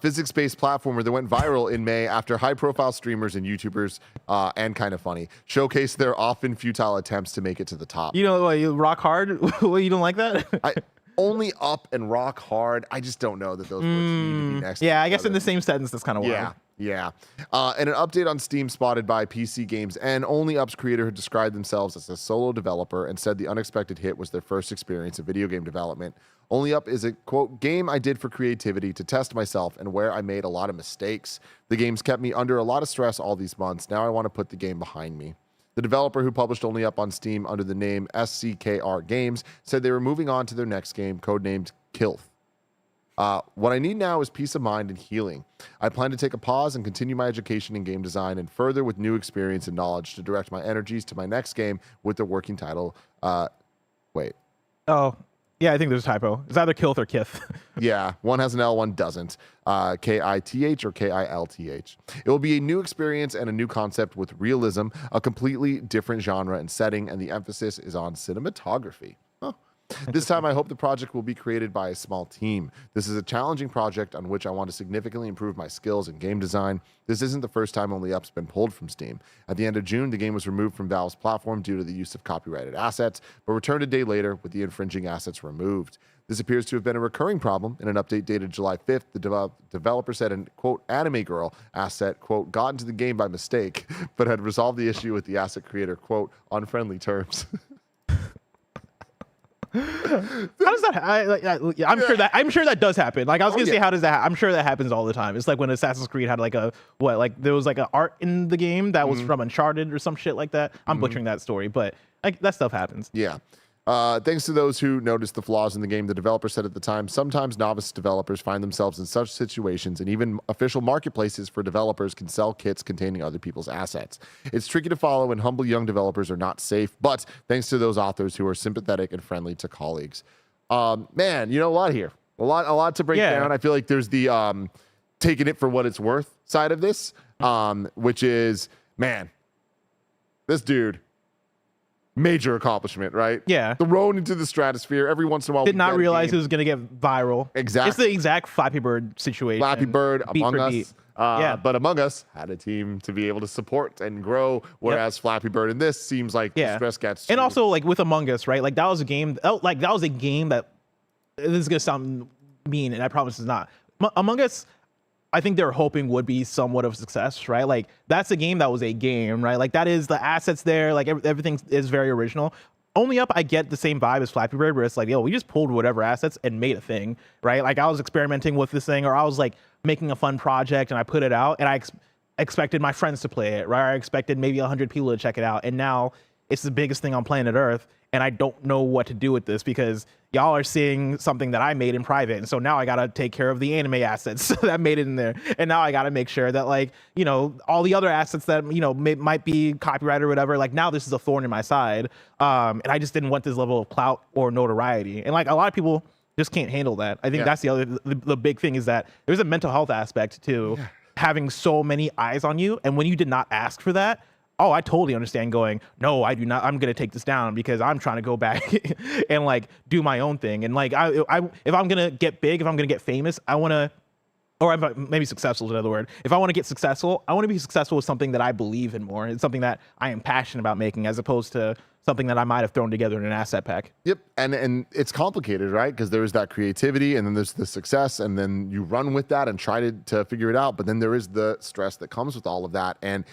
Physics-based platformer that went viral in May after high-profile streamers and YouTubers and KindaFunny showcased their often futile attempts to make it to the top. You know, you rock hard? You don't like that? Only Up and rock hard, I just don't know that those words need to be next to each I guess other. in the same sentence, that's kind of wild. Yeah. And an update on Steam spotted by PC Games, and Only Up's creator had described themselves as a solo developer and said the unexpected hit was their first experience in video game development. Only Up is a, quote, game I did for creativity, to test myself, and where I made a lot of mistakes. The game's kept me under a lot of stress all these months. Now I want to put the game behind me. The developer, who published Only Up on Steam under the name SCKR Games, said they were moving on to their next game, codenamed Kilth. What I need now is peace of mind and healing. I plan to take a pause and continue my education in game design, and further with new experience and knowledge to direct my energies to my next game with the working title. Oh, yeah, I think there's a typo. It's either Kilth or Kith. Yeah, one has an L, one doesn't. Kith or Kilth. It will be a new experience and a new concept with realism, a completely different genre and setting, and the emphasis is on cinematography. This time, I hope the project will be created by a small team. This is a challenging project on which I want to significantly improve my skills in game design. This isn't the first time Only Up's been pulled from Steam. At the end of June, the game was removed from Valve's platform due to the use of copyrighted assets, but returned a day later with the infringing assets removed. This appears to have been a recurring problem. In an update dated July 5th, the developer said an, quote, anime girl asset, quote, got into the game by mistake, but had resolved the issue with the asset creator, quote, on friendly terms. How does that? I'm sure that does happen. Like I was gonna say, how does that? I'm sure that happens all the time. It's like when Assassin's Creed had like there was like an art in the game that was from Uncharted or some shit like that. I'm butchering that story, but like that stuff happens. Yeah. Thanks to those who noticed the flaws in the game, the developer said at the time, sometimes novice developers find themselves in such situations, and even official marketplaces for developers can sell kits containing other people's assets. It's tricky to follow, and humble young developers are not safe, but thanks to those authors who are sympathetic and friendly to colleagues. Man, a lot here. A lot to break down. I feel like there's the taking it for what it's worth side of this, which is, man, this dude, major accomplishment, right? Yeah. Thrown into the stratosphere every once in a while. Did not realize it was going to get viral. Exactly. It's the exact Flappy Bird situation. Flappy Bird, beat Among for Us. beat. Yeah. But Among Us had a team to be able to support and grow, whereas Flappy Bird in this seems like the stress gets and also like with Among Us, right? Like that was a game. That was a game that this is gonna sound mean, and I promise it's not. Among Us, I think they were hoping would be somewhat of a success, right? Like that's a game that was a game, right? Like that is the assets there, like everything is very original. Only Up, I get the same vibe as Flappy Bird, where it's like, yo, we just pulled whatever assets and made a thing, right? Like I was experimenting with this thing, or I was like making a fun project and I put it out, and I expected my friends to play it, right? I expected maybe 100 people to check it out, and now it's the biggest thing on planet Earth, and I don't know what to do with this because y'all are seeing something that I made in private, and so now I gotta take care of the anime assets that made it in there, and now I gotta make sure that like all the other assets that might be copyrighted or whatever. Like now this is a thorn in my side, and I just didn't want this level of clout or notoriety, and like a lot of people just can't handle that. I think that's the big thing is that there's a mental health aspect to having so many eyes on you, and when you did not ask for that. Oh, I totally understand going, no, I do not. I'm going to take this down because I'm trying to go back and like do my own thing. And like, if I'm going to get big, if I'm going to get famous, I want to, or maybe successful is another word. If I want to get successful, I want to be successful with something that I believe in more. It's something that I am passionate about making as opposed to something that I might have thrown together in an asset pack. Yep. And it's complicated, right? Because there's that creativity and then there's the success and then you run with that and try to figure it out. But then there is the stress that comes with all of that. And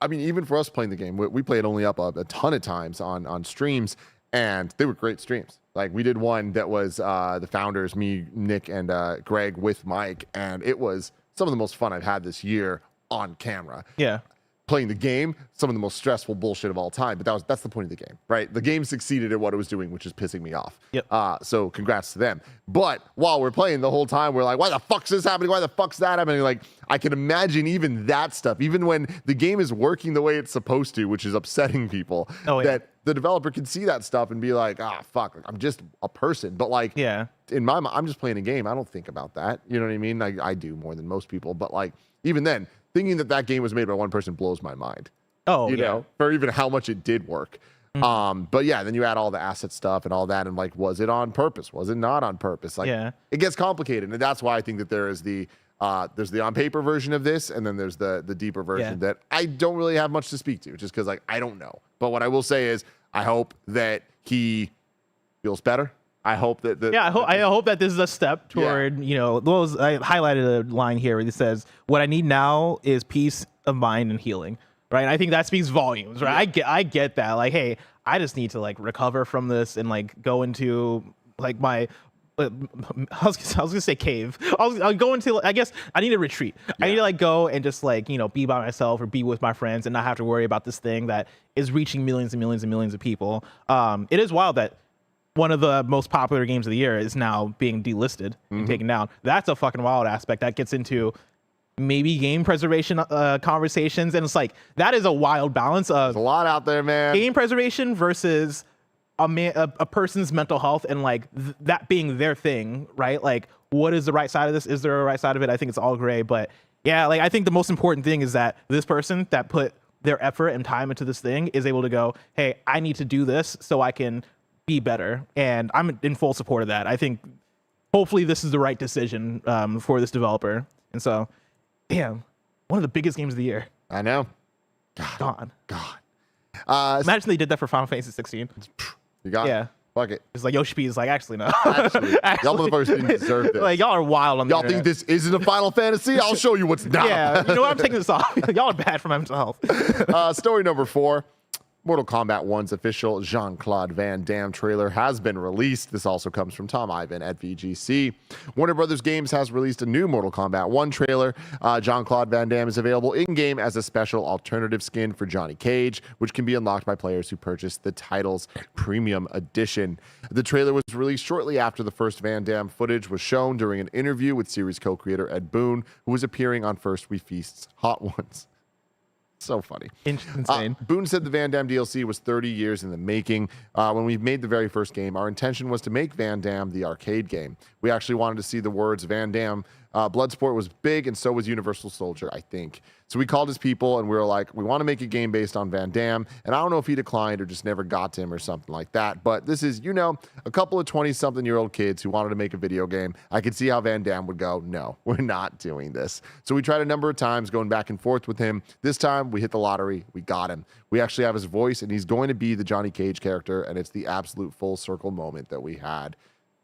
I mean, even for us playing the game, we played Only Up a ton of times on streams, and they were great streams. Like we did one that was the founders, me, Nick, and Greg with Mike, and it was some of the most fun I've had this year on camera. Yeah. Playing the game, some of the most stressful bullshit of all time, but that's the point of the game, right? The game succeeded at what it was doing, which is pissing me off. Yep. So congrats to them. But while we're playing the whole time, we're like, why the fuck's this happening? Why the fuck's that happening? Like, I can imagine even that stuff, even when the game is working the way it's supposed to, which is upsetting people, that the developer can see that stuff and be like, fuck, I'm just a person. But like, in my mind, I'm just playing a game. I don't think about that. You know what I mean? I do more than most people, but like, even then, thinking that game was made by one person blows my mind. You know, for even how much it did work. But yeah, then you add all the asset stuff and all that, and like, was it on purpose? Was it not on purpose? Like, it gets complicated, and that's why I think that there's the on paper version of this, and then there's the deeper version that I don't really have much to speak to, just because like I don't know. But what I will say is, I hope that he feels better. I hope that I hope that this is a step toward I highlighted a line here where it says, what I need now is peace of mind and healing, right? And I think that speaks volumes, right? I get that, like, hey, I just need to like recover from this and like go into like my I was gonna say cave. I'll go into, I guess I need a retreat. I need to like go and just like be by myself or be with my friends and not have to worry about this thing that is reaching millions and millions and millions of people. It is wild that one of the most popular games of the year is now being delisted and taken down. That's a fucking wild aspect. That gets into maybe game preservation conversations, and it's like that is a wild balance of there's a lot out there, man. Game preservation versus a person's mental health and like that being their thing, right? Like, what is the right side of this? Is there a right side of it? I think it's all gray, but yeah, like I think the most important thing is that this person that put their effort and time into this thing is able to go, hey, I need to do this so I can be better, and I'm in full support of that. I think hopefully this is the right decision for this developer, and so damn, one of the biggest games of the year. I know. God. Imagine they did that for Final Fantasy 16. You got it. Fuck it. It's like Yoshi P is like, actually no. Actually, y'all motherfuckers didn't deserve this. Like, y'all are wild on the Y'all think this isn't a Final Fantasy? I'll show you what's not. Yeah, you know what? I'm taking this off. Y'all are bad for my mental health. Story number 4. Mortal Kombat 1's official Jean-Claude Van Damme trailer has been released. This also comes from Tom Ivan at VGC. Warner Brothers Games has released a new Mortal Kombat 1 trailer. Jean-Claude Van Damme is available in-game as a special alternative skin for Johnny Cage, which can be unlocked by players who purchase the title's premium edition. The trailer was released shortly after the first Van Damme footage was shown during an interview with series co-creator Ed Boon, who was appearing on First We Feast's Hot Ones. So funny. Insane. Boone said the Van Damme DLC was 30 years in the making. When we made the very first game, our intention was to make Van Damme the arcade game. We actually wanted to see the words Van Damme. Bloodsport was big, and so was Universal Soldier, I think. So we called his people, and we were like, we want to make a game based on Van Damme. And I don't know if he declined or just never got to him or something like that. But this is, a couple of 20-something-year-old kids who wanted to make a video game. I could see how Van Damme would go, no, we're not doing this. So we tried a number of times going back and forth with him. This time, we hit the lottery. We got him. We actually have his voice, and he's going to be the Johnny Cage character, and it's the absolute full circle moment that we had.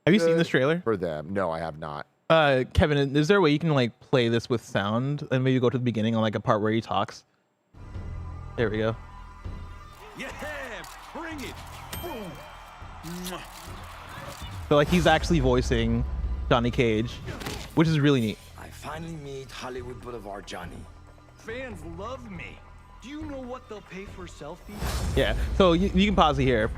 Have you seen this trailer? For them. No, I have not. Kevin, is there a way you can like play this with sound and maybe go to the beginning on like a part where he talks? There we go. Yeah, bring it. Boom. Mwah. So like he's actually voicing Johnny Cage, which is really neat. I finally meet Hollywood Boulevard Johnny. Fans love me. Do you know what they'll pay for selfies? Yeah. So you can pause it here.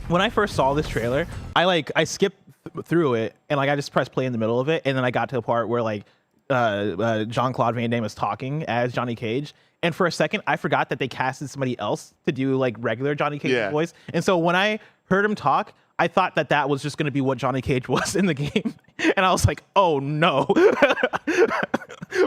When I first saw this trailer, I skipped through it and like I just pressed play in the middle of it, and then I got to a part where like Jean-Claude Van Damme was talking as Johnny Cage, and for a second I forgot that they casted somebody else to do like regular Johnny Cage's voice. And so when I heard him talk, I thought that was just going to be what Johnny Cage was in the game, and I was like, oh no.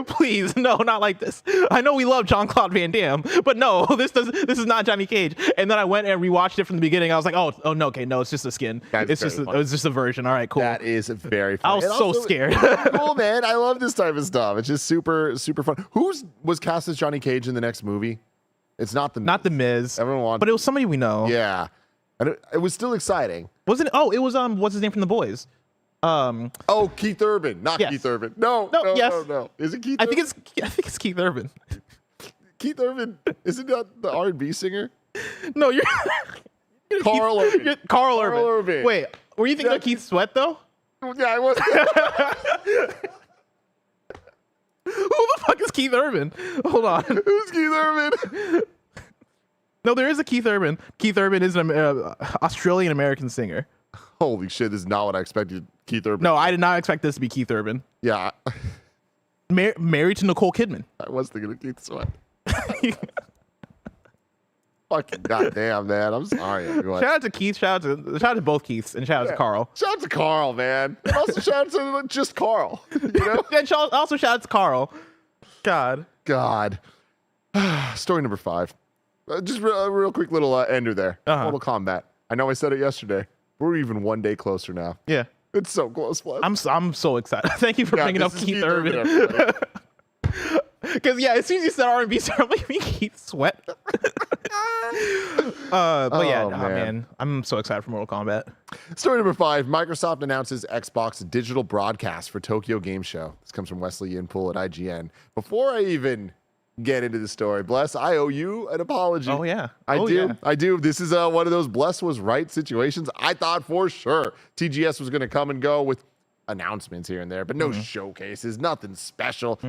Please, no, not like this. I know we love Jean-Claude Van Damme, but no, this is not Johnny Cage. And then I went and rewatched it from the beginning. I was like, oh no, okay, no, it's just a skin. It was just a version. All right, cool. That is very funny. I was so scared. Cool, man. I love this type of stuff. It's just super, super fun. Was cast as Johnny Cage in the next movie? It's not the Miz. Not the Miz. Everyone wanted, but it was somebody we know. Yeah, and it was still exciting. Wasn't it? Oh, it was what's his name from The Boys? Keith Urban, not yes. Keith Urban. No. Is it Keith? I think it's Keith Urban. Keith Urban, isn't that the R&B singer? No, you're Carl Urban. Carl Urban. Wait, were you thinking of Keith Sweat though? Yeah, I was. Who the fuck is Keith Urban? Hold on. Who's Keith Urban? No, there is a Keith Urban. Keith Urban is an Australian American singer. Holy shit, this is not what I expected Keith Urban. No, I did not expect this to be Keith Urban. Yeah. Married to Nicole Kidman. I was thinking of Keith Sweat. Fucking goddamn, man. I'm sorry, everyone. Shout out to Keith. Shout out to both Keiths, and shout out to Carl. Shout out to Carl, man. And also shout out to just Carl. You know? And also shout out to Carl. God. Story number 5. Just a real quick little ender there. Mortal Kombat. I know I said it yesterday. We're even one day closer now. Yeah. It's so close, Bless. I'm so excited. Thank you for bringing up Keith Urban. Because as soon as you said R&B, started making me Keith Sweat. Man, I'm so excited for Mortal Kombat. Story number 5. Microsoft announces Xbox digital broadcast for Tokyo Game Show. This comes from Wesley Yinpool at IGN. Before I even get into the story, Bless, I owe you an apology. Oh yeah, I do. This is one of those Bless was right situations. I thought for sure TGS was going to come and go with announcements here and there, but no showcases, nothing special.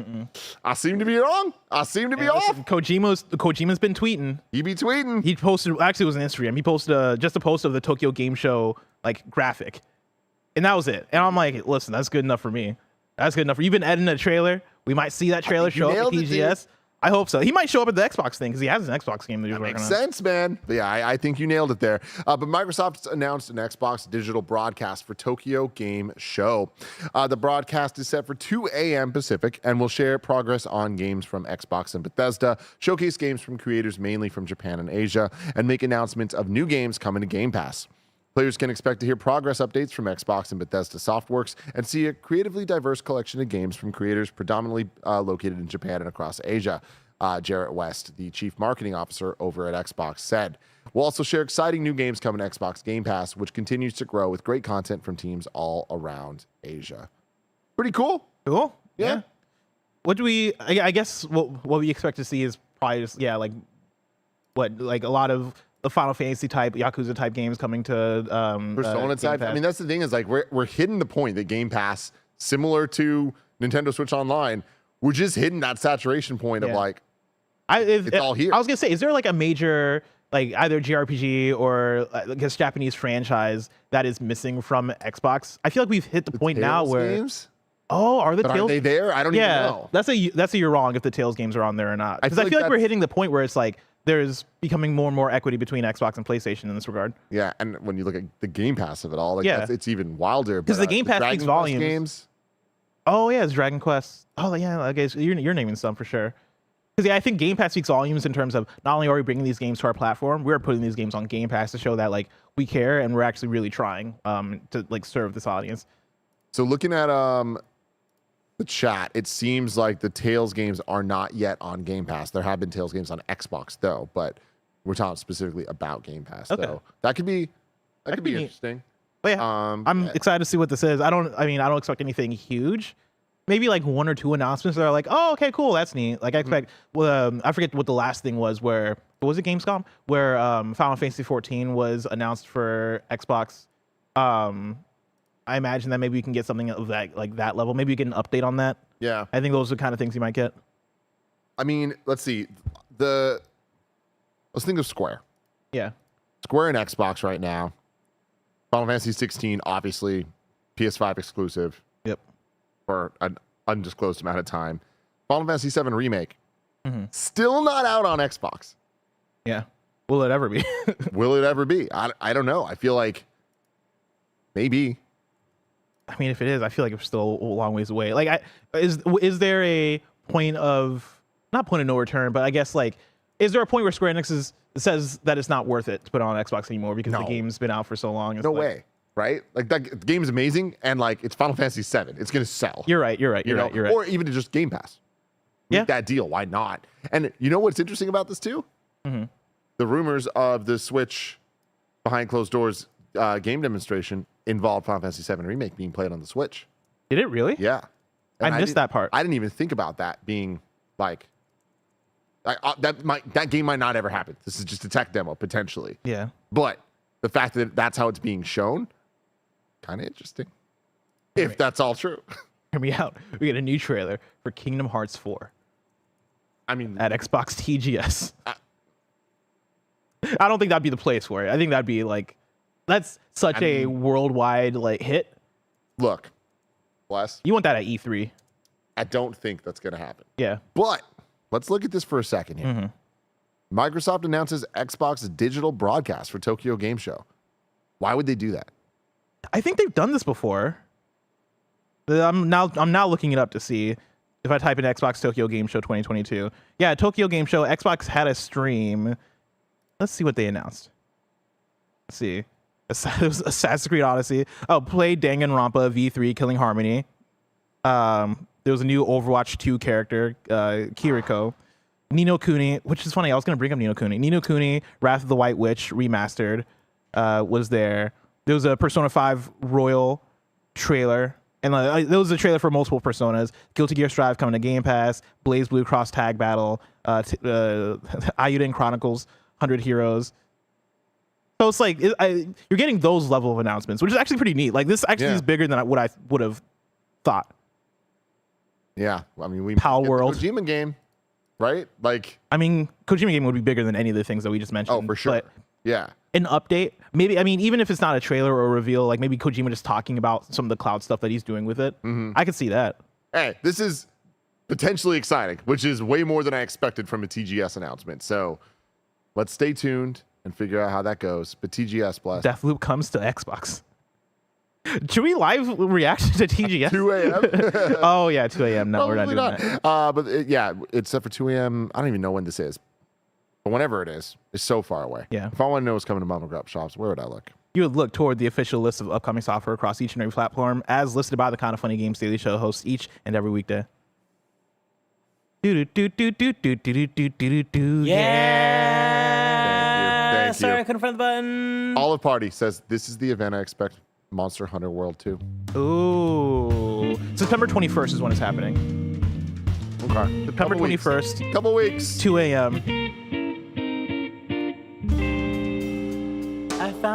I seem to be wrong. I seem to be off. Kojima's been tweeting. He be tweeting. He posted, actually it was on Instagram. He posted just a post of the Tokyo Game Show like graphic, and that was it. And I'm like, listen, that's good enough for me. That's good enough. You've been editing a trailer. We might see that trailer show up at TGS. I hope so. He might show up at the Xbox thing because he has an Xbox game that he's working on. Makes sense, man. But yeah, I think you nailed it there. But Microsoft's announced an Xbox digital broadcast for Tokyo Game Show. The broadcast is set for 2 a.m. Pacific and will share progress on games from Xbox and Bethesda, showcase games from creators mainly from Japan and Asia, and make announcements of new games coming to Game Pass. Players can expect to hear progress updates from Xbox and Bethesda Softworks and see a creatively diverse collection of games from creators predominantly located in Japan and across Asia. Jarrett West, the chief marketing officer over at Xbox, said. We'll also share exciting new games coming to Xbox Game Pass, which continues to grow with great content from teams all around Asia. Pretty cool. Cool. Yeah. What do we, I guess what we expect to see is probably just, like a lot of the Final Fantasy type, Yakuza type games coming to Persona Game type. I Pass. mean, that's the thing is like we're hitting the point that Game Pass, similar to Nintendo Switch Online, we're just hitting that saturation point of like it's all here. I was gonna say, is there like a major like either JRPG or I guess Japanese franchise that is missing from Xbox? I feel like we've hit the point now Tales where games? are the But Tales? are they there? I don't even know. That's a you're wrong if the Tales games are on there or not. Because I feel feel like like we're that's- hitting the point where it's like there's becoming more and more equity between Xbox and PlayStation in this regard. Yeah, and when you look at the Game Pass of it all, like Yeah. it's even wilder. 'Cause the Game Pass Dragon speaks Quest volumes. Games, Oh yeah, it's Dragon Quest. Oh yeah, I guess you're naming some for sure. Because yeah, I think Game Pass speaks volumes in terms of not only are we bringing these games to our platform, we're putting these games on Game Pass to show that like we care and we're actually really trying to like serve this audience. So looking at the chat, it seems like the Tales games are not yet on Game Pass. There have been Tales games on Xbox though, but we're talking specifically about Game Pass. Okay. So that could be could be neat. interesting. But yeah, I'm excited to see what this is. I don't expect anything huge. Maybe like one or two announcements that are like, oh, okay, cool, that's neat. Like I expect, I forget what the last thing was. Where was it? Gamescom, where Final Fantasy 14 was announced for Xbox. I imagine that maybe we can get something of that like that level. Maybe we get an update on that. Yeah. I think those are the kind of things you might get. I mean, let's see. Let's think of Square. Yeah. Square and Xbox right now. Final Fantasy 16, obviously, PS5 exclusive. Yep. For an undisclosed amount of time. Final Fantasy 7 Remake. Still not out on Xbox. Yeah. Will it ever be? Will it ever be? I don't know. I feel like maybe. I mean, if it is, I feel like it's still a long ways away. Like, is there a point of not point of no return, but I guess like, is there a point where Square Enix says that it's not worth it to put it on Xbox anymore because the game's been out for so long? It's No like, way. Right? Like that game's amazing, and like it's Final Fantasy 7. It's gonna sell. You're right. You're right. Or even to just Game Pass. Yeah. Make that deal. Why not? And you know what's interesting about this too? The rumors of the Switch behind closed doors game demonstration involved Final Fantasy 7 Remake being played on the Switch. Did it really? Yeah. And I missed that part. I didn't even think about that being like that game might not ever happen. This is just a tech demo potentially. Yeah. But the fact that that's how it's being shown, kind of interesting. If that's all true. Hear me out. We get a new trailer for Kingdom Hearts 4 I mean, at Xbox TGS. I don't think that'd be the place for it. I think that'd be like, that's such a worldwide like hit. look, Bless, You want that at E3. I don't think that's going to happen. Yeah. But let's look at this for a second here. Microsoft announces Xbox digital broadcast for Tokyo Game Show. Why would they do that? I think they've done this before. I'm now looking it up to see if I type in Xbox Tokyo Game Show 2022. Yeah, Tokyo Game Show. Xbox had a stream. Let's see what they announced. Let's see. It was Assassin's Creed Odyssey. Oh, play Danganronpa V3 Killing Harmony. There was a new Overwatch 2 character, Kiriko. Ni no Kuni, which is funny. I was going to bring up Ni no Kuni. Ni no Kuni, Wrath of the White Witch remastered was there. There was a Persona 5 Royal trailer. And there was a trailer for multiple Personas. Guilty Gear Strive coming to Game Pass. Blaze Blue Cross Tag Battle. Ayuden Chronicles, 100 Heroes. So it's like, you're getting those level of announcements, which is actually pretty neat. Like, this actually is bigger than what I would have thought. Yeah. I mean, we Pal get the World. Kojima game, right? Like, I mean, Kojima game would be bigger than any of the things that we just mentioned. oh, for sure. But Yeah. an update, maybe, I mean, even if it's not a trailer or a reveal, like maybe Kojima just talking about some of the cloud stuff that he's doing with it. I could see that. Hey, this is potentially exciting, which is way more than I expected from a TGS announcement. So let's stay tuned and figure out how that goes. But TGS, Bless. Deathloop comes to Xbox. Should we live react to TGS? 2 a.m. Oh, yeah, 2 a.m. No, we're not Probably doing that. But yeah, except for 2 a.m. I don't even know when this is. But whenever it is, it's so far away. Yeah. If I want to know what's coming to Mom and Grub shops, where would I look? You would look toward the official list of upcoming software across each and every platform, as listed by the KindaFunny Games Daily Show hosts each and every weekday. Yeah. Thank you. Sorry, I couldn't find the button. Olive Party says, this is the event I expect Monster Hunter World 2. Ooh. September 21st is when it's happening. Okay. September 21st, Couple weeks. 2 a.m.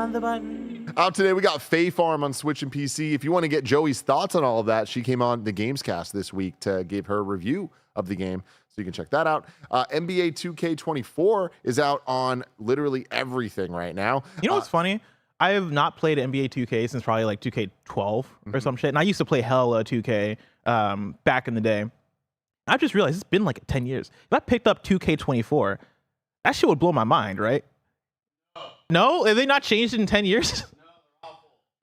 on the button. Out today, we got Fae Farm on Switch and PC. If you want to get Joey's thoughts on all of that, she came on the Gamescast this week to give her review of the game. So you can check that out. NBA 2K24 is out on literally everything right now. You know what's funny? I have not played NBA 2K since probably like 2K12 or some shit. And I used to play hella 2K back in the day. I've just realized it's been like 10 years. If I picked up 2K24, that shit would blow my mind, right? No? Have they not changed in 10 years?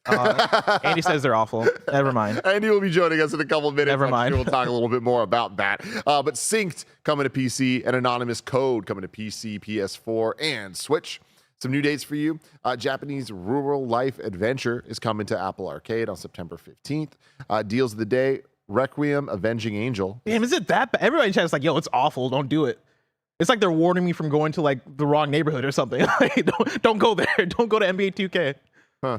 Andy says they're awful. Never mind. Andy will be joining us in a couple of minutes. Never mind. Sure we'll talk a little bit more about that. But Synced coming to PC, and Anonymous Code coming to PC, PS4, and Switch. Some new dates for you. Japanese Rural Life Adventure is coming to Apple Arcade on September 15th. Deals of the day, Requiem, Avenging Angel. Damn, is it that bad? Everybody in chat's like, yo, it's awful. Don't do it. It's like they're warning me from going to like the wrong neighborhood or something. Like, don't go there. Don't go to NBA 2K. Huh.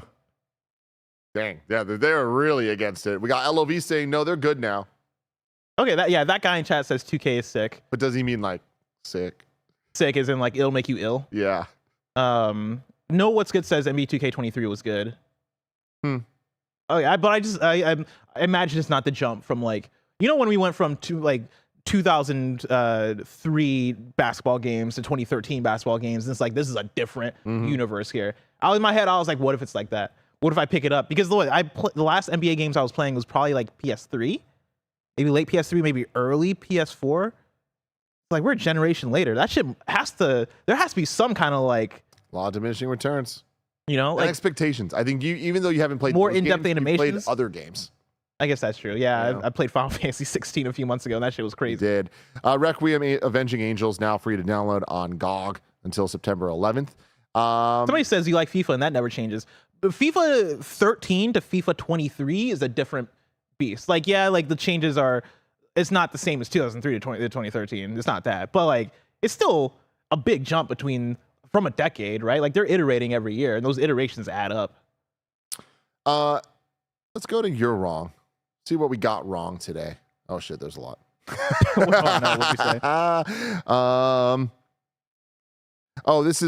Dang. Yeah, they're really against it. We got LOV saying, no, they're good now. Okay, that guy in chat says 2K is sick. But does he mean like sick? Sick as in like it'll make you ill. Yeah. No, what's good says NBA 2K23 was good. Oh yeah, but I imagine it's not the jump from like, you know, when we went from 2003 basketball games to 2013 basketball games, and it's like this is a different universe here. In my head, I was like, what if it's like that? What if I pick it up? Because the last NBA games I was playing was probably like PS3, maybe late PS3, maybe early PS4. Like we're a generation later. That shit there has to be some kind of like law of diminishing returns. You know, like expectations. I think even though you haven't played more those in-depth games, animations, you played other games. I guess that's true. Yeah, I played Final Fantasy 16 a few months ago, and that shit was crazy. You did. Requiem, Avenging Angels now free to download on GOG until September 11th. Somebody says you like FIFA, and that never changes. But FIFA 13 to FIFA 23 is a different beast. Like, yeah, like the changes are. It's not the same as 2003 to 2013. It's not that, but like it's still a big jump from a decade, right? Like they're iterating every year, and those iterations add up. Let's go to You're Wrong. See what we got wrong today. Oh shit, there's a lot. Oh, no, what'd you say?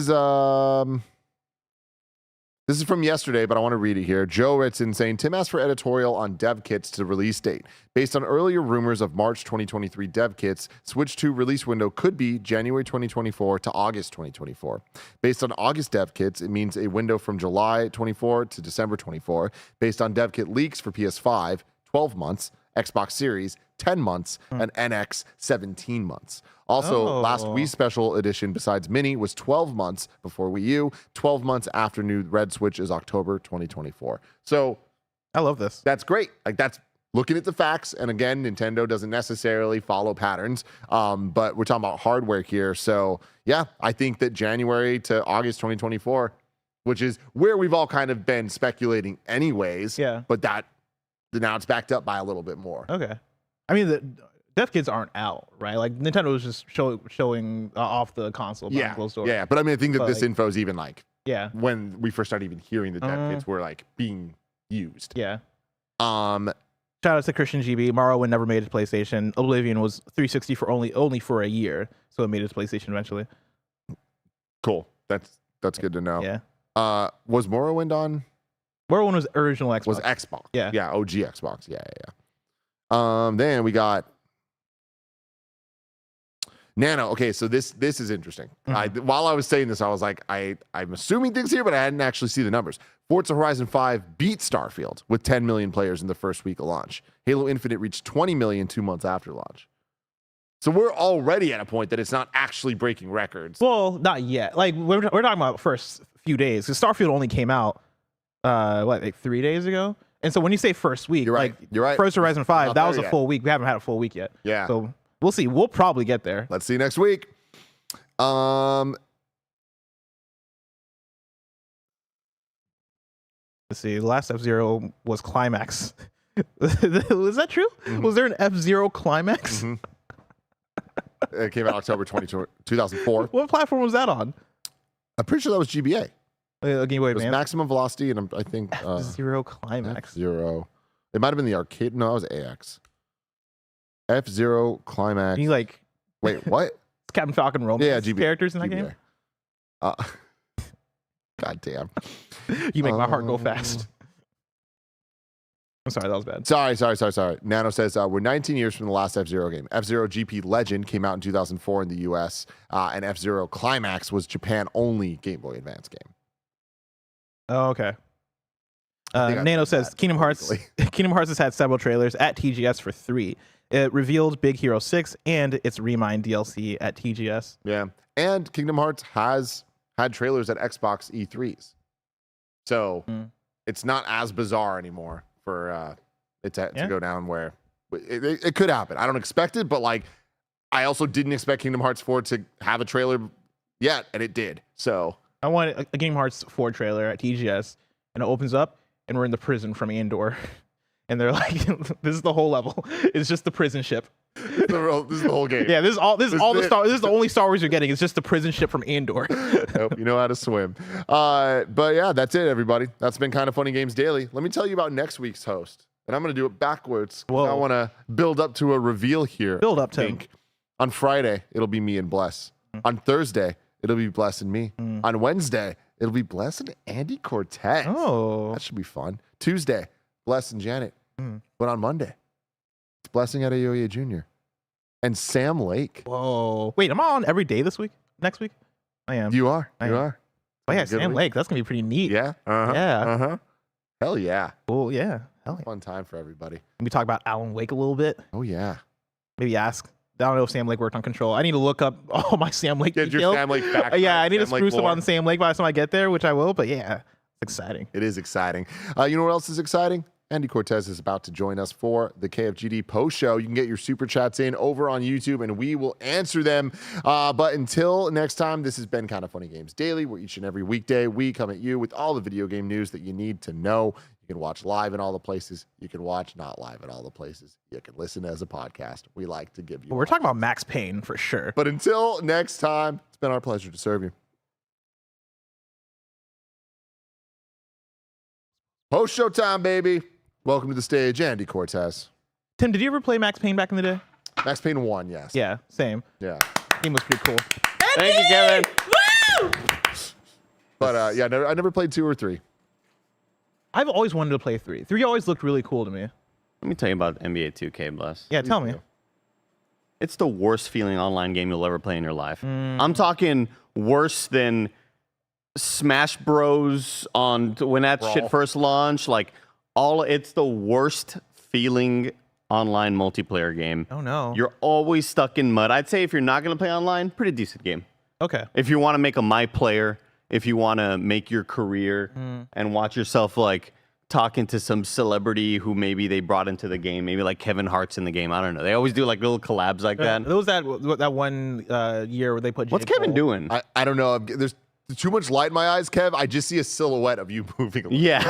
This is from yesterday, but I want to read it here. Joe writes in saying, Tim asked for editorial on dev kits to release date. Based on earlier rumors of March 2023 dev kits, Switch 2 release window could be January 2024 to August 2024. Based on August dev kits, it means a window from July 24 to December 24. Based on dev kit leaks for PS5, 12 months, Xbox Series, 10 months, and NX, 17 months. Also, last Wii Special Edition, besides Mini, was 12 months before Wii U. 12 months after new Red Switch is October 2024. So, I love this. That's great. Like, that's looking at the facts. And again, Nintendo doesn't necessarily follow patterns, but we're talking about hardware here. So, yeah, I think that January to August 2024, which is where we've all kind of been speculating anyways. Yeah. But now it's backed up by a little bit more. Okay. I mean, the dev kits aren't out, right? Like Nintendo was just showing off the console. Yeah, closed door. yeah. But I mean, I think that this info is even like, when we first started even hearing the dev kits were like being used. Yeah. Shout out to Christian GB. Morrowind never made it to PlayStation. Oblivion was 360 for only for a year, so it made it to PlayStation eventually. Cool. That's good to know. Yeah. Was Morrowind on? Morrowind was original Xbox. Was Xbox? Yeah. Yeah. OG Xbox. Yeah. Then we got Nano. Okay, so this is interesting. While I was saying this, I was like, I'm assuming things here, but I hadn't actually seen the numbers. Forza Horizon 5 beat Starfield with 10 million players in the first week of launch. Halo Infinite reached 20 million 2 months after launch. So we're already at a point that it's not actually breaking records. Well, not yet. Like we're talking about first few days, because Starfield only came out like 3 days ago. And so when you say first week, you're right. First Horizon 5, that was a yet. full week. We haven't had a full week yet. Yeah. So we'll see. We'll probably get there. Let's see next week. Let's see. The last F-Zero was Climax. Was that true? Was there an F-Zero Climax? It came out October 2004. What platform was that on? I'm pretty sure that was GBA. Game Boy It was Advance. Maximum Velocity, and I think F-Zero Climax. F-Zero. It might have been the arcade. No, it was AX. F-Zero Climax. Can you like Wait, what? Captain Falcon Romance Yeah, characters in that GBA. game? God damn. You make my heart go fast. I'm sorry, that was bad. Sorry. Nano says, we're 19 years from the last F-Zero game. F-Zero GP Legend came out in 2004 in the US, and F-Zero Climax was Japan-only Game Boy Advance game. Oh, okay. I think I Nano said says that Kingdom Hearts. legally. Kingdom Hearts has had several trailers at TGS for 3. It revealed Big Hero 6 and its Remind DLC at TGS. Yeah. And Kingdom Hearts has had trailers at Xbox E3s. So it's not as bizarre anymore for it to go down where it could happen. I don't expect it, but like I also didn't expect Kingdom Hearts 4 to have a trailer yet, and it did. So I want a Kingdom Hearts 4 trailer at TGS, and it opens up, and we're in the prison from Andor. And they're like, this is the whole level. It's just the prison ship. this is the whole game. Yeah, this is the only Star Wars you're getting. It's just the prison ship from Andor. Nope, you know how to swim. But yeah, that's it, everybody. That's been Kind of Funny Games Daily. Let me tell you about next week's host. And I'm going to do it backwards. I want to build up to a reveal here. Build up, Tim. On Friday, it'll be me and Bless. On Thursday, it'll be Bless and me. On Wednesday, it'll be Bless and Andy Cortez. Oh. That should be fun. Tuesday, Bless and Janet. But on Monday, it's Blessing Adeoye Jr. and Sam Lake. Whoa. Wait, am I on every day this week? Next week? I am. You are. I You am. are. Oh, yeah, Good Sam week. Lake. That's going to be pretty neat. Yeah. Uh-huh. Yeah. Uh-huh. Hell yeah. Cool. Yeah. Hell yeah. Fun time for everybody. Maybe talk about Alan Wake a little bit. Oh, yeah. Maybe ask. I don't know if Sam Lake worked on Control. I need to look up all my Sam Lake Get your details. Sam Lake back. Yeah, I need to Sam Lake spruce up lore. on Sam Lake by the time I get there, which I will. But yeah, it's exciting. It is exciting. You know what else is exciting? Andy Cortez is about to join us for the KFGD post show. You can get your super chats in over on YouTube, and we will answer them. But until next time, this has been Kind of Funny Games Daily, where each and every weekday we come at you with all the video game news that you need to know. You can watch live in all the places. You can watch not live in all the places. You can listen as a podcast. We like to give you. We're talking about Max Payne for sure. But until next time, it's been our pleasure to serve you. Post show time, baby. Welcome to the stage, Andy Cortez. Tim, did you ever play Max Payne back in the day? Max Payne 1, yes. Yeah, same. Yeah. Game was pretty cool. Thank you, Kevin. Woo! But yeah, I never played 2 or 3. I've always wanted to play 3. 3 always looked really cool to me. Let me tell you about NBA 2K, Bless. Yeah, tell me. It's the worst feeling online game you'll ever play in your life. I'm talking worse than Smash Bros. On when that shit first launched. Like it's the worst feeling online multiplayer game. Oh no. You're always stuck in mud. I'd say if you're not gonna play online, pretty decent game. Okay. If you want to make a my player, if you want to make your career and watch yourself like talking to some celebrity who maybe they brought into the game, maybe like Kevin Hart's in the game. I don't know. They always do like little collabs like that. There was that one year where they put. What's J. Kevin Cole. doing? I don't know. There's too much light in my eyes, Kev. I just see a silhouette of you moving. Yeah.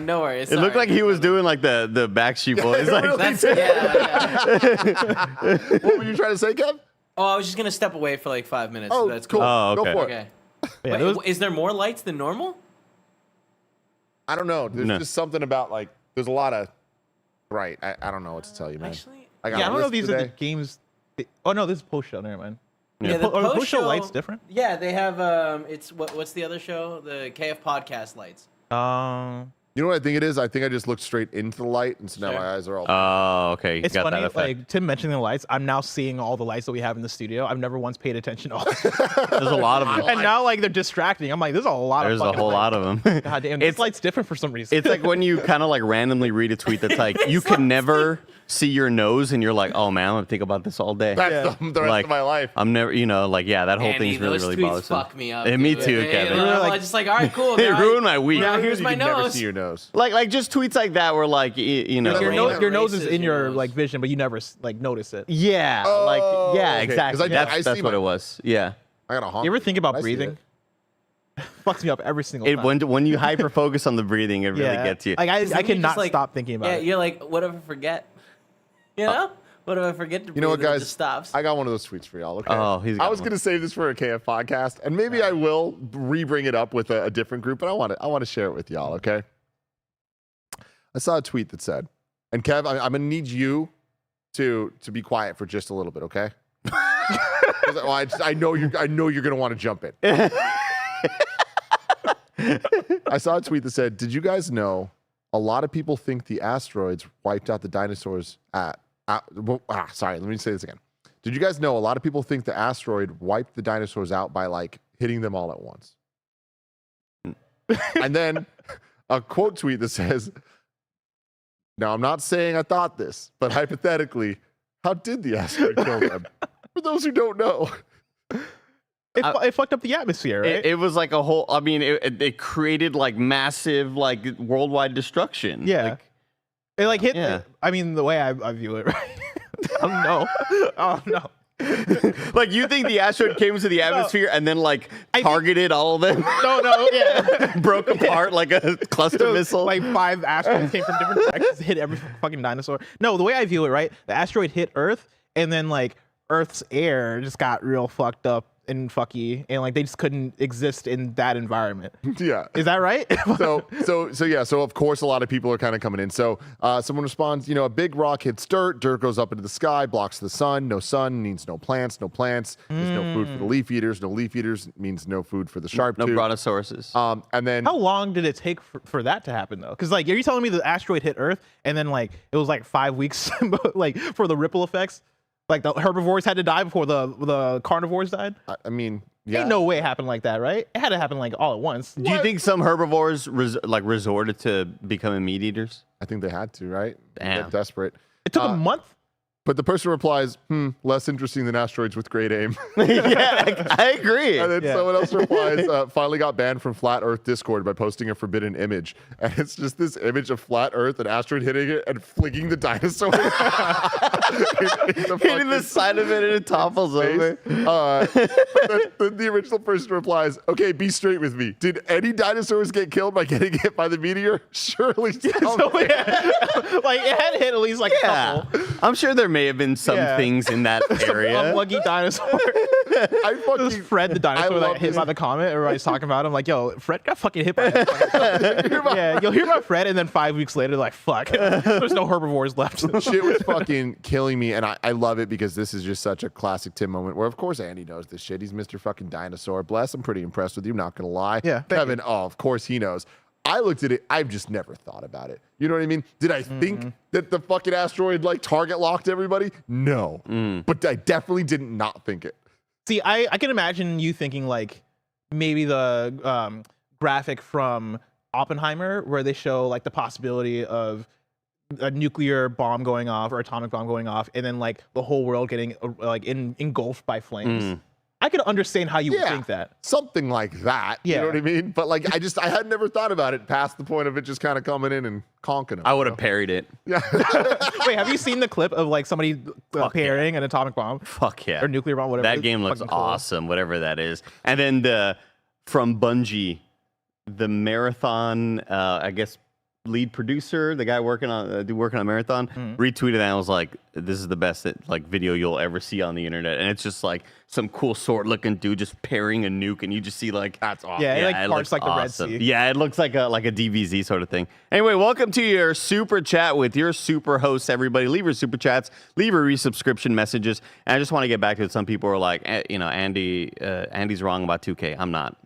No worries. It looked like he was doing like the Backstreet Boys. Like, That's, yeah. What were you trying to say, Kev? Oh, I was just gonna step away for like 5 minutes. Oh, so that's cool. cool. Oh, Go okay. for it. Okay. Yeah, Wait, there was- is there more lights than normal? I don't know. There's No. just something about like there's a lot of bright. I don't know what to tell you, man. Actually, I got Yeah, I a don't know if list these are the today. games. Oh no, this is post show. Never mind. yeah, the Are post show lights different? Yeah, they have. It's what's the other show? The KF podcast lights. You know what I think it is? I think I just looked straight into the light, and so now Sure. my eyes are all. Oh, okay. You It's got funny, that effect. like Tim mentioning the lights. I'm now seeing all the lights that we have in the studio. I've never once paid attention to all. There's a lot of them. And now, like, they're distracting. I'm like, there's a lot There's of. a whole lot of them. God damn, It's this light's different for some reason. It's like when you kind of like randomly read a tweet that's like, you can never see your nose, and you're like, oh man, I'm gonna think about this all day. That's the rest Like, of my life. I'm never, like, yeah, that whole Andy, thing's really, those really tweets bothersome. fuck me up. Me dude. too, Yeah, Kevin. yeah, Like- I'm just like, all right, cool. It now ruined my week. Now here's You my can never nose. see your nose. Like just tweets like that were like, your, Like, nose, your nose is Races, in your your nose. like vision, but you never like notice it. yeah, Oh, like, yeah, okay. 'Cause exactly. I That's see what my- it was. Yeah. I got a honk. You ever think about I see breathing? it. Fucks me up every single time. When you hyper focus on the breathing, it really gets you. Like I Then you cannot just, like- stop thinking about Yeah, it. you're like, what if I forget? You know? What if I forget to breathe? You know what, and it guys? just stops. I got one of those tweets for y'all. Okay. Oh, he's got I was one. gonna save this for a KF podcast, and maybe I will re-bring it up with a different group. But I want to share it with y'all. Okay. I saw a tweet that said, and Kev, I'm gonna need you to be quiet for just a little bit, okay? Well, I know you're gonna want to jump in. I saw a tweet that said, "Did you guys know a lot of people think the asteroids wiped out the dinosaurs sorry, let me say this again. Did you guys know a lot of people think the asteroid wiped the dinosaurs out by like hitting them all at once?" And then a quote tweet that says, "Now, I'm not saying I thought this, but hypothetically, how did the asteroid kill them?" For those who don't know. It fucked up the atmosphere, right? It was like a whole. I mean, it created like massive, like worldwide destruction. Yeah. Like, It like hit. Yeah. I mean, the way I view it, right? Oh no! Oh no! like you think the asteroid came into the atmosphere and then like targeted all of them? No, yeah. Broke apart like a cluster missile. Like 5 asteroids came from different directions, hit every fucking dinosaur. No, the way I view it, right? The asteroid hit Earth, and then like Earth's air just got real fucked up and fucky, and like they just couldn't exist in that environment. Yeah. Is that right? So of course a lot of people are kind of coming in. So someone responds, a big rock hits dirt goes up into the sky, blocks the sun. No sun means no plants. There's no food for the leaf eaters. No leaf eaters means no food for the sharp no tooth. brontosauruses. And then How long did it take for that to happen though? Because like, are you telling me the asteroid hit Earth and then like it was like 5 weeks like for the ripple effects? Like the herbivores had to die before the carnivores died? I mean, yeah. Ain't no way it happened like that, right? It had to happen like all at once. Do you think some herbivores resorted to becoming meat eaters? I think they had to, right? Damn. Get desperate. It took a month? But the person replies, less interesting than asteroids with great aim. Yeah, I agree. And then someone else replies, finally got banned from Flat Earth Discord by posting a forbidden image. And it's just this image of Flat Earth, an asteroid hitting it and flinging the dinosaur. Hitting the side of it and it topples over. Then the original person replies, "Okay, be straight with me. Did any dinosaurs get killed by getting hit by the meteor? Surely so. Like it had to hit at least like a couple. I'm sure there may have been some things in that area. Unlucky dinosaur. I It was fucking Fred the dinosaur love that hit this. by the comet. Everybody's talking about him. Like, yo, Fred got fucking hit by that fucking comet. Yeah, you'll hear about Fred, and then 5 weeks later, like, fuck, there's no herbivores left. shit was fucking killing me, and I love it because this is just such a classic Tim moment where, of course, Andy knows this shit. He's Mr. fucking Dinosaur. Bless, I'm pretty impressed with you, not gonna lie. Yeah, thank Kevin, of course he knows. I looked at it, I've just never thought about it. You know what I mean? Did I think that the fucking asteroid like target locked everybody? No. But I definitely did not think it. See, I can imagine you thinking like maybe the graphic from Oppenheimer where they show like the possibility of a nuclear bomb going off or atomic bomb going off, and then like the whole world getting like engulfed by flames. I could understand how you would think that. Something like that. You Yeah. know what I mean? But like I had never thought about it past the point of it just kind of coming in and conking them. I would have parried it. Yeah. Wait, have you seen the clip of like somebody parrying an atomic bomb Fuck yeah. or nuclear bomb, whatever? That It's game looks fucking cool. awesome, whatever that is. And then from Bungie, the marathon, I guess, lead producer, the guy working on Marathon, retweeted that and was like, "This is the best video you'll ever see on the internet." And it's just like some cool sword-looking dude just parrying a nuke, and you just see like That's awesome. Yeah, it like it parts looks like the Red awesome. Sea. Yeah, it looks like a DBZ sort of thing. Anyway, welcome to your super chat with your super hosts, everybody. Leave your super chats, leave your resubscription messages. And I just want to get back to it. Some people are like, Andy's wrong about 2K. I'm not.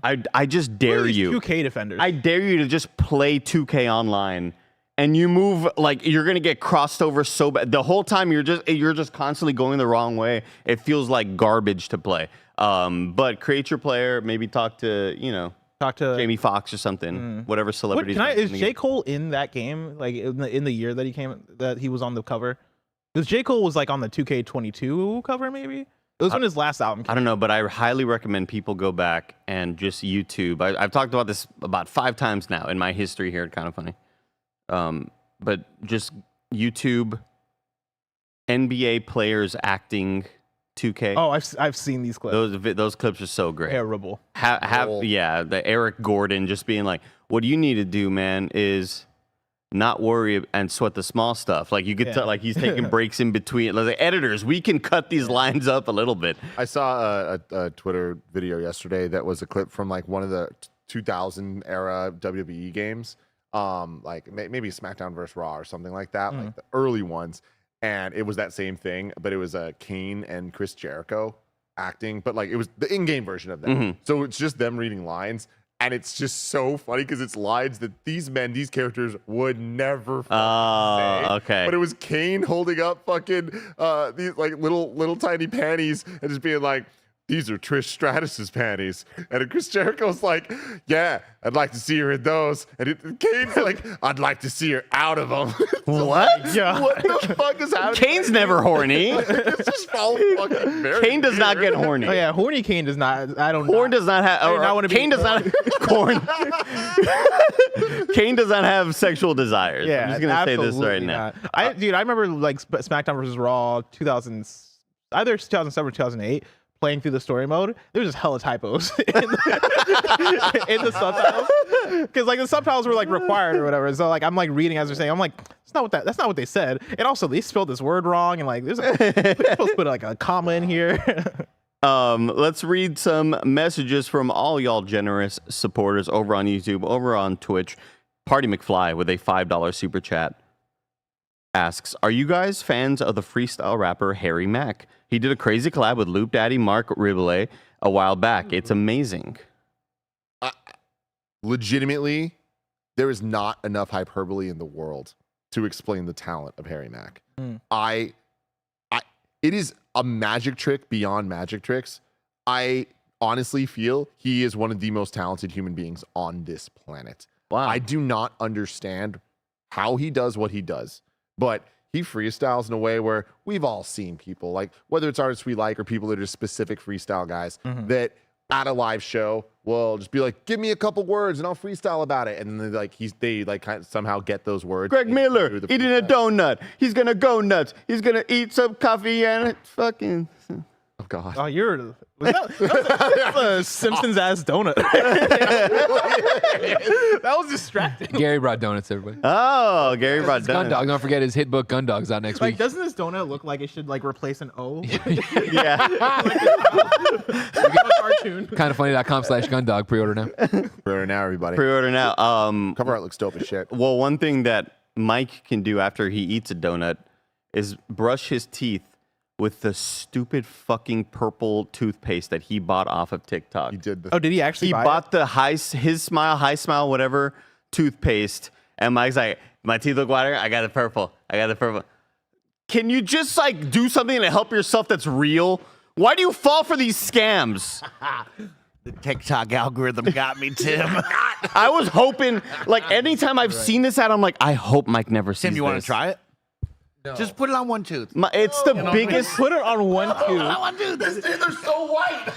I just dare you. 2K defenders. I dare you to just play 2K online, and you move like you're gonna get crossed over so bad. The whole time you're just constantly going the wrong way. It feels like garbage to play. But create your player. Maybe talk to Jamie Foxx or something. Whatever celebrities. Is J. Cole in that game? Like in the year that he was on the cover? Because J. Cole was like on the 2K22 cover, maybe. It was when his last album came. I don't know, but I highly recommend people go back and just YouTube. I've talked about this about 5 times now in my history here at KindaFunny. But just YouTube NBA players acting 2K. Oh, I've seen these clips. Those clips are so great. Terrible. The Eric Gordon just being like, "What you need to do, man, is not worry and sweat the small stuff." Like you could tell, like he's taking breaks in between. Like editors, we can cut these lines up a little bit. I saw a Twitter video yesterday that was a clip from like one of the 2000 era WWE games, like maybe SmackDown vs. Raw or something like that, like the early ones. And it was that same thing, but it was Kane and Chris Jericho acting, but like it was the in-game version of that. So it's just them reading lines. And it's just so funny because it's lines that these characters would never fucking say. Okay. But it was Kane holding up fucking these like little tiny panties and just being like, these are Trish Stratus's panties. And Chris Jericho's like, yeah, I'd like to see her in those. And Kane's like, I'd like to see her out of them. What? Yeah. What the fuck is happening? Kane's never horny. It's just all fucking very Kane does not weird. get horny. Oh yeah, horny Kane does not. I don't. Horn does not have. I do not wanna be Kane does not. Corn. Kane does not have sexual desires. Yeah, I'm just gonna say this absolutely right now. not. Dude, I remember like SmackDown versus Raw 2000, either 2007 or 2008. Playing through the story mode, there was just hella typos in the subtitles because like the subtitles were like required or whatever. So like I'm like reading as they're saying, I'm like, that's not what they said. And also they spelled this word wrong and like we're supposed to put like a comma in here. Let's read some messages from all y'all generous supporters over on YouTube, over on Twitch. Party McFly with a $5 super chat asks, are you guys fans of the freestyle rapper Harry Mack? He did a crazy collab with Loop Daddy Mark Ribble a while back. It's amazing. Legitimately, there is not enough hyperbole in the world to explain the talent of Harry Mack. It is a magic trick beyond magic tricks. I honestly feel he is one of the most talented human beings on this planet. Wow. I do not understand how he does what he does, but he freestyles in a way where we've all seen people, like whether it's artists we like or people that are specific freestyle guys that at a live show will just be like, give me a couple words and I'll freestyle about it. And then they kind of somehow get those words. Greg Miller eating a donut. He's gonna go nuts. He's gonna eat some coffee and fucking. Oh God. Oh, that's a Simpsons ass donut. That was distracting. Gary brought donuts, everybody. Oh, Gary brought Gun Dog. Don't forget his hit book Gun Dog's out next Like, week. doesn't this donut look like it should like replace an O? Yeah. Cartoon. KindaFunny.com/Gundog. Pre-order now. Pre-order now, everybody. Pre-order now. Cover art looks dope as shit. Well, one thing that Mike can do after he eats a donut is brush his teeth with the stupid fucking purple toothpaste that he bought off of TikTok. He did the Oh, did he actually He buy bought the high smile, whatever toothpaste, and Mike's like, my teeth look whiter. I got the purple. Can you just like do something to help yourself that's real? Why do you fall for these scams? The TikTok algorithm got me, Tim. I was hoping, like, anytime I've seen this ad, I'm like, I hope Mike never sees Tim, you want to this. try it? No. Just put it on one tooth. It's the biggest. Put it on one tooth. One tooth. They're so white.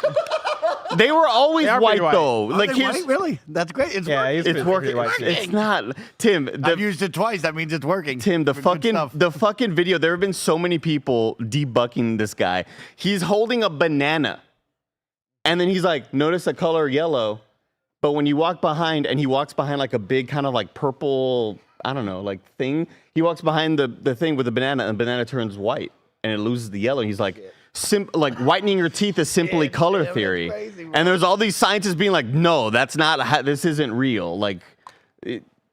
They were always They are white, pretty white. though. Like, here's, really? That's great. It's Yeah, working. it's working. It's not. Tim, I've used it twice. That means it's working. Tim, the Good stuff. fucking video. There have been so many people debugging this guy. He's holding a banana, and then he's like, "Notice the color yellow," but when you walk behind, and he walks behind like a big kind of like purple, I don't know, like thing. He walks behind the thing with the banana, and the banana turns white, and it loses the yellow. He's like, like whitening your teeth is simply color theory. crazy, and there's all these scientists being like, "No, that's not. This isn't real." Like.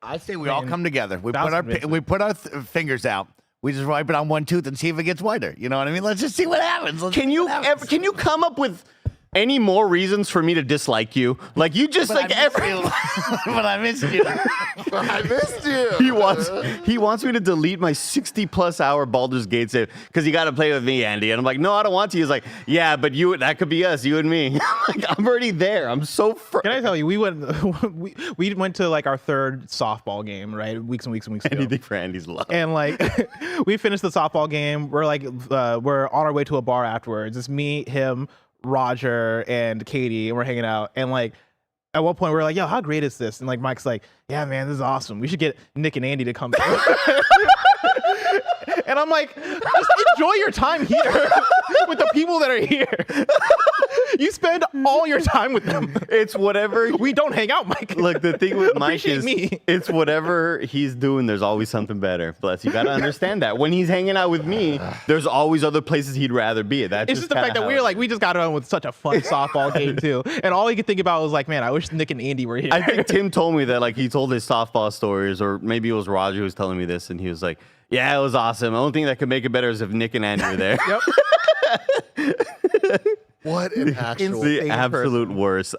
I say we all come together. We That put was our convincing. we put our fingers out. We just wipe it on one tooth and see if it gets whiter. You know what I mean? Let's just see what happens. Let's Can see you what happens. can you come up with any more reasons for me to dislike you? Like you just But like I missed every you. But I missed you. I missed you. he wants me to delete my 60+ hour Baldur's Gate save because you got to play with me, Andy. And I'm like, no, I don't want to. He's like, yeah, but that could be us, you and me. Like, I'm already there. I'm so. Can I tell you, we went to like our third softball game, right? Weeks and weeks and weeks ago. Anything for Andy's love. And like we finished the softball game. We're like we're on our way to a bar afterwards. It's me, him, Roger, and Katie, and we're hanging out. And like at one point we're like, yo, how great is this? And like Mike's like, yeah, man, this is awesome. We should get Nick and Andy to come through. And I'm like, just enjoy your time here with the people that are here. You spend all your time with them. It's whatever. We don't hang out, Mike. Look, the thing with Mike Appreciate is me. it's whatever he's doing, there's always something better. Plus, you got to understand that. When he's hanging out with me, there's always other places he'd rather be. That's It's just the fact that we just got on with such a fun softball game too. And all he could think about was like, man, I wish Nick and Andy were here. I think Tim told me that like he told his softball stories, or maybe it was Roger who was telling me this, and he was like, yeah, it was awesome. The only thing that could make it better is if Nick and Andy were there. Yep. What an actual... The absolute worst.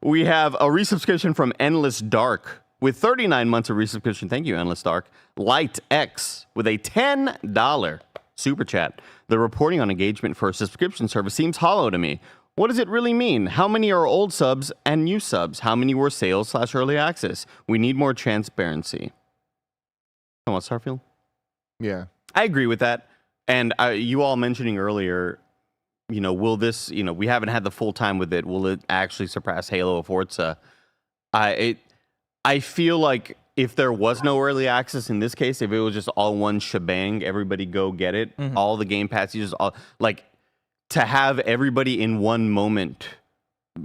We have a resubscription from Endless Dark with 39 months of resubscription. Thank you, Endless Dark. Light X with a $10 super chat. The reporting on engagement for a subscription service seems hollow to me. What does it really mean? How many are old subs and new subs? How many were sales/early access? We need more transparency. Come on, Starfield. Yeah. I agree with that. And you all mentioning earlier, will this, we haven't had the full time with it. Will it actually surpass Halo or Forza? I feel like if there was no early access in this case, if it was just all one shebang, everybody go get it, all the Game Pass users, to have everybody in one moment,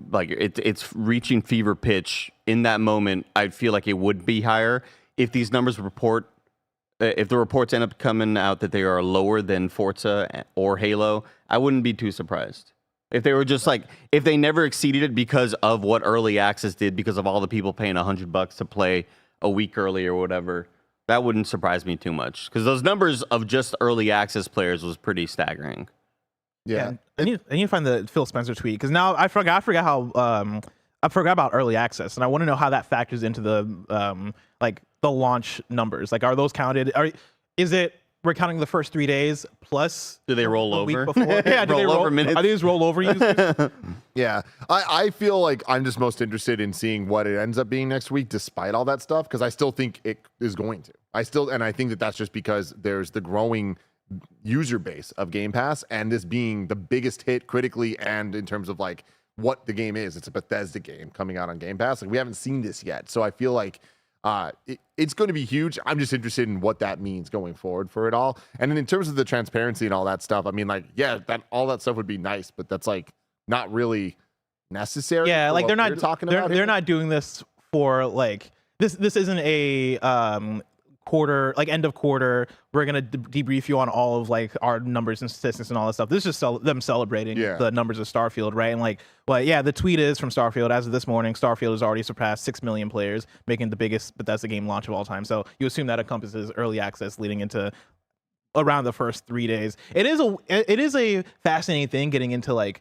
like it's reaching fever pitch in that moment, I feel like it would be higher. If these numbers if the reports end up coming out that they are lower than Forza or Halo, I wouldn't be too surprised. If they were just if they never exceeded it because of what early access did, because of all the people paying $100 to play a week early or whatever, that wouldn't surprise me too much. Because those numbers of just early access players was pretty staggering. Yeah. I need to find the Phil Spencer tweet because now I forgot about early access, and I want to know how that factors into the the launch numbers. Are those counted? We're counting the first 3 days plus? Do they roll the over? Week before? Yeah, do they roll over minutes? Are these rollover users? Yeah. I feel like I'm just most interested in seeing what it ends up being next week, despite all that stuff, because I still think it is going to. And I think that's just because there's the growing user base of Game Pass, and this being the biggest hit critically and in terms of what the game is. It's a Bethesda game coming out on Game Pass. We haven't seen this yet, so I feel like it's going to be huge. I'm just interested in what that means going forward for it all. And then in terms of the transparency and all that stuff, I mean, all that stuff would be nice, but that's not really necessary. Yeah, they're not talking about. They're not doing this for this. This isn't a quarter, end of quarter. We're gonna debrief you on all of our numbers and statistics and all that stuff. This is just them celebrating the numbers of Starfield, right? And the tweet is from Starfield. As of this morning, Starfield has already surpassed 6 million players, making the biggest Bethesda game launch of all time. So you assume that encompasses early access leading into around the first 3 days. It is a fascinating thing getting into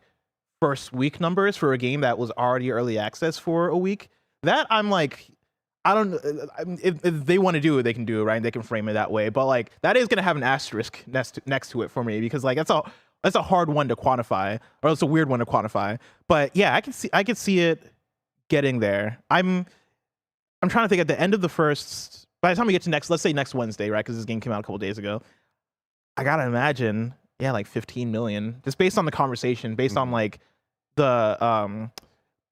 first week numbers for a game that was already early access for a week. That I don't. If they want to do it, they can do it, right? They can frame it that way. But that is gonna have an asterisk next to it for me because that's a hard one to quantify, or it's a weird one to quantify. But yeah, I can see it getting there. I'm trying to think at the end of the first. By the time we get to let's say next Wednesday, right? Because this game came out a couple days ago. I gotta imagine, 15 million, just based on the conversation, based on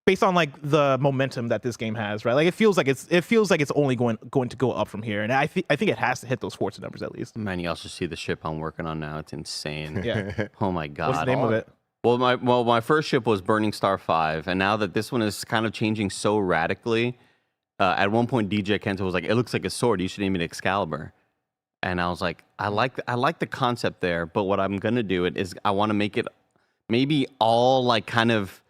based on the momentum that this game has, right? It feels like it's only going to go up from here, and I think it has to hit those Forza numbers at least. Man, you also see the ship I'm working on now. It's insane. Yeah. Oh my god. What's the name of it? Well, my first ship was Burning Star 5, and now that this one is kind of changing so radically, at one point DJ Kento was like, "It looks like a sword. You should name it Excalibur." And I was like, I like the concept there, but what I'm gonna do is I want to make it maybe all kind of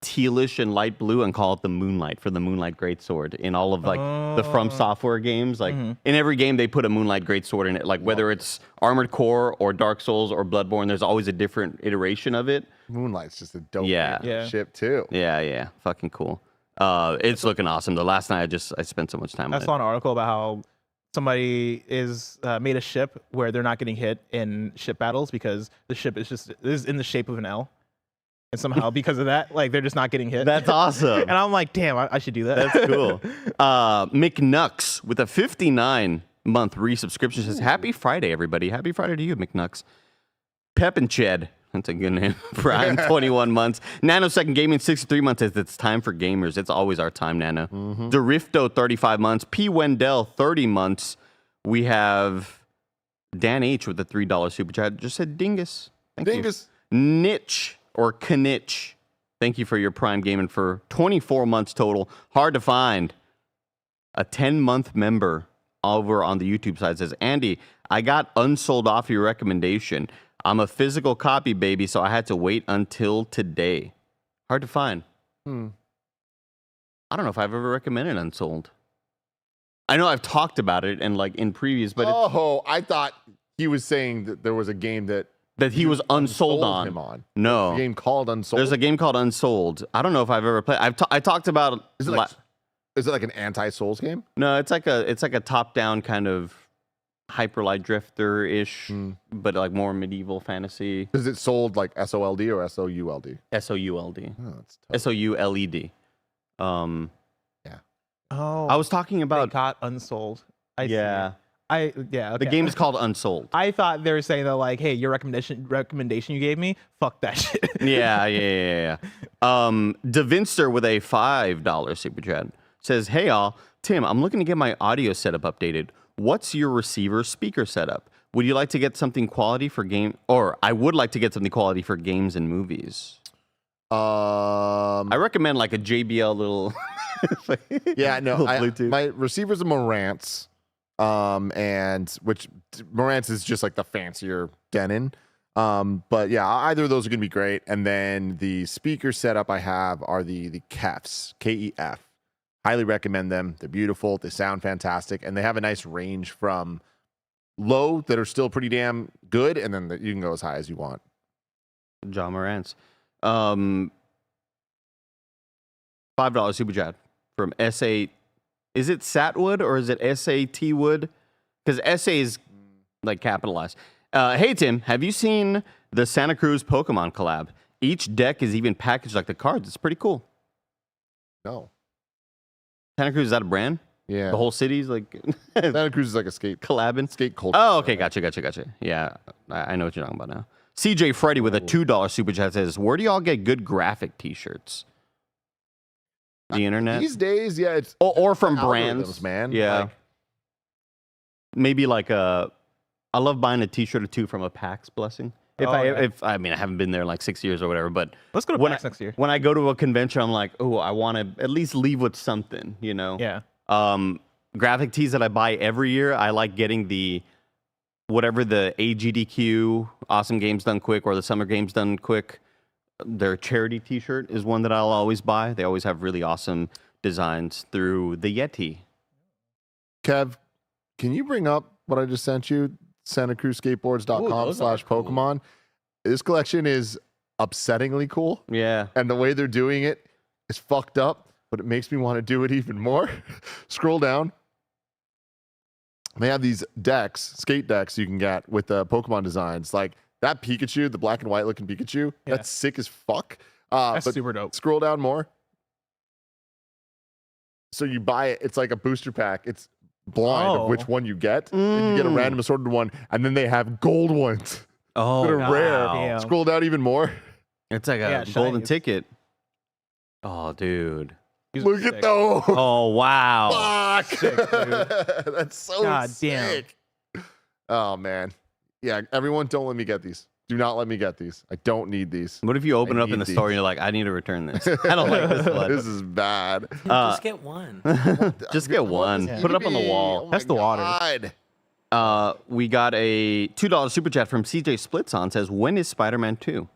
tealish and light blue and call it the Moonlight for the Moonlight Greatsword in all of the From Software games. In every game they put a Moonlight Greatsword in it. Whether it's Armored Core or Dark Souls or Bloodborne, there's always a different iteration of it. Moonlight's just a dope Yeah. ship too. Yeah, fucking cool. It's looking awesome. The last night I spent so much time I on saw it. an article about how somebody is made a ship where they're not getting hit in ship battles because the ship is in the shape of an L. And somehow, because of that, they're just not getting hit. That's awesome. And I'm like, damn, I should do that. That's cool. McNux with a 59-month resubscription says, "Happy Friday, everybody. Happy Friday to you, McNux." Pep and Ched. That's a good name. Prime, 21 months. Nanosecond Gaming, 63 months. Says, "It's time for gamers. It's always our time, Nano." Dorifto, 35 months. P. Wendell, 30 months. We have Dan H. with a $3 super chat. Just said dingus. Thank Dingus. you. Niche. Or Knitch, thank you for your Prime Gaming for 24 months total. Hard to find. A 10-month member over on the YouTube side says, "Andy, I got Unsold off your recommendation. I'm a physical copy, baby, so I had to wait until today." Hard to find. I don't know if I've ever recommended Unsold. I know I've talked about it and in previews, but I thought he was saying that there was a game that that he was unsold on. Him on. No. A game called Unsold. There's a game called Unsold. I don't know if I've ever played. I talked about. Is it like an anti-Souls game? No, it's like a top-down kind of hyperlight drifter-ish, but like more medieval fantasy. Is it sold like SOLD or SOULD? SOULD. Oh, that's tough. SOULED. Oh, I was talking about. they got unsold. I see. Yeah. Okay. The game is called Unsold. I thought they were saying that like, hey, your recommendation you gave me, fuck that shit. Yeah. DaVinster with a $5 super chat says, "Hey all, Tim, I'm looking to get my audio setup updated. What's your receiver speaker setup? Would you like to get something quality for game, or I would like to get something quality for games and movies? I recommend like a JBL little. Yeah, no, little Bluetooth. my receiver's a Marantz, and which Marantz is just like the fancier Denon. But yeah, either of those are gonna be great. And then the speaker setup I have are the KEFs, KEF. Highly recommend them. They're beautiful. They sound fantastic, and they have a nice range from low that are still pretty damn good, and then you can go as high as you want. John Morantz. $5 super chat from SA. Is it Satwood or is it SAT Wood? Because SA is like capitalized. Hey Tim, have you seen the Santa Cruz Pokemon collab? Each deck is even packaged like the cards. It's pretty cool. No. Santa Cruz, is that a brand? Yeah. The whole city's like Santa Cruz is like a skate collabing. culture. Oh, okay, gotcha. Yeah, I know what you're talking about now. CJ Freddy with a $2 super chat says, "Where do y'all get good graphic T-shirts? The internet These days, yeah, it's or from algorithms, brands, man. Yeah, Like, maybe like a. I love buying a T-shirt or two from a PAX Blessing. If I mean, I haven't been there in like 6 years or whatever, but Let's go to PAX next year. When I go to a convention, I'm like, oh, I want to at least leave with something, you know? Yeah. Graphic tees that I buy every year, I like getting the whatever the AGDQ, Awesome Games Done Quick, or the Summer Games Done Quick. Their charity T-shirt is one that I'll always buy. They always have really awesome designs through the Yeti. Kev, can you bring up what I just sent you? SantaCruzSkateboards.com/Pokemon. This collection is upsettingly cool. Yeah. And the way they're doing it is fucked up, but it makes me want to do it even more. Scroll down. They have these decks, skate decks you can get with the Pokemon designs. Like that Pikachu, the black and white looking Pikachu, Yeah. that's sick as fuck. That's but super dope. Scroll down more. So you buy it, it's like a booster pack. It's blind of which one you get. And you get a random assorted one, and then they have gold ones Oh, that are rare. Damn. Scroll down even more. it's like a Yeah, golden shinies. ticket. Oh, dude. These are Look sick. at those. Oh, wow. Fuck. Sick, dude. That's so God damn. sick. Oh man. Yeah, everyone don't let me get these. Do not let me get these. I don't need these. What if you open I it up in need the store and you're like, I need to return this. I don't like this one. This is bad. Just get one. Just get one. Yeah. Put it up on the wall. Oh my That's the water. God. We got a $2 super chat from CJ Splitson. Says, when is Spider-Man 2?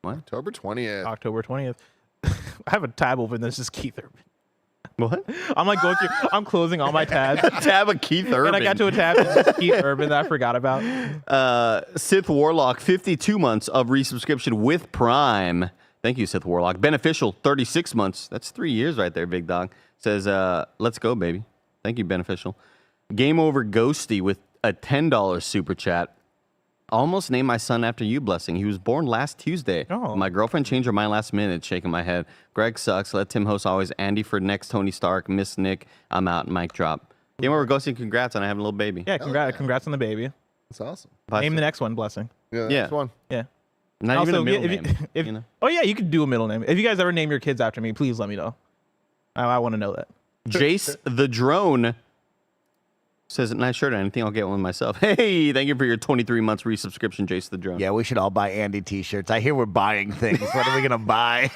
October 20th. October 20th. I have a tab open that's just Keith Urban. What? I'm like going through, I'm closing all my tabs. Tab of Keith Urban. And I got to a tab that's just Keith Urban that I forgot about. Sith Warlock, 52 months of resubscription with Prime. Thank you, Sith Warlock. Beneficial, 36 months. That's 3 years right there, big dog. Says, let's go, baby. Thank you, Beneficial. Game Over Ghosty with a $10 super chat. Almost named my son after you, Blessing. He was born last Tuesday. Oh. My girlfriend changed her mind last minute, shaking my head. Greg sucks. Let Tim host always. Andy for next Tony Stark. Miss Nick. I'm out. Mic drop. Game Over Ghosty, congrats on having a little baby. Yeah, congrats on the baby. That's awesome. Name the next one, Blessing. Yeah, Yeah. next one. Yeah. Not Also, even a middle if you- name. if- you know? Oh, yeah, you could do a middle name. If you guys ever name your kids after me, please let me know. I want to know that. Jace the Drone says, nice shirt. Anything, I'll get one myself. Hey, thank you for your 23 months resubscription, Jace the Drone. Yeah, we should all buy Andy T-shirts. I hear we're buying things. What are we gonna buy?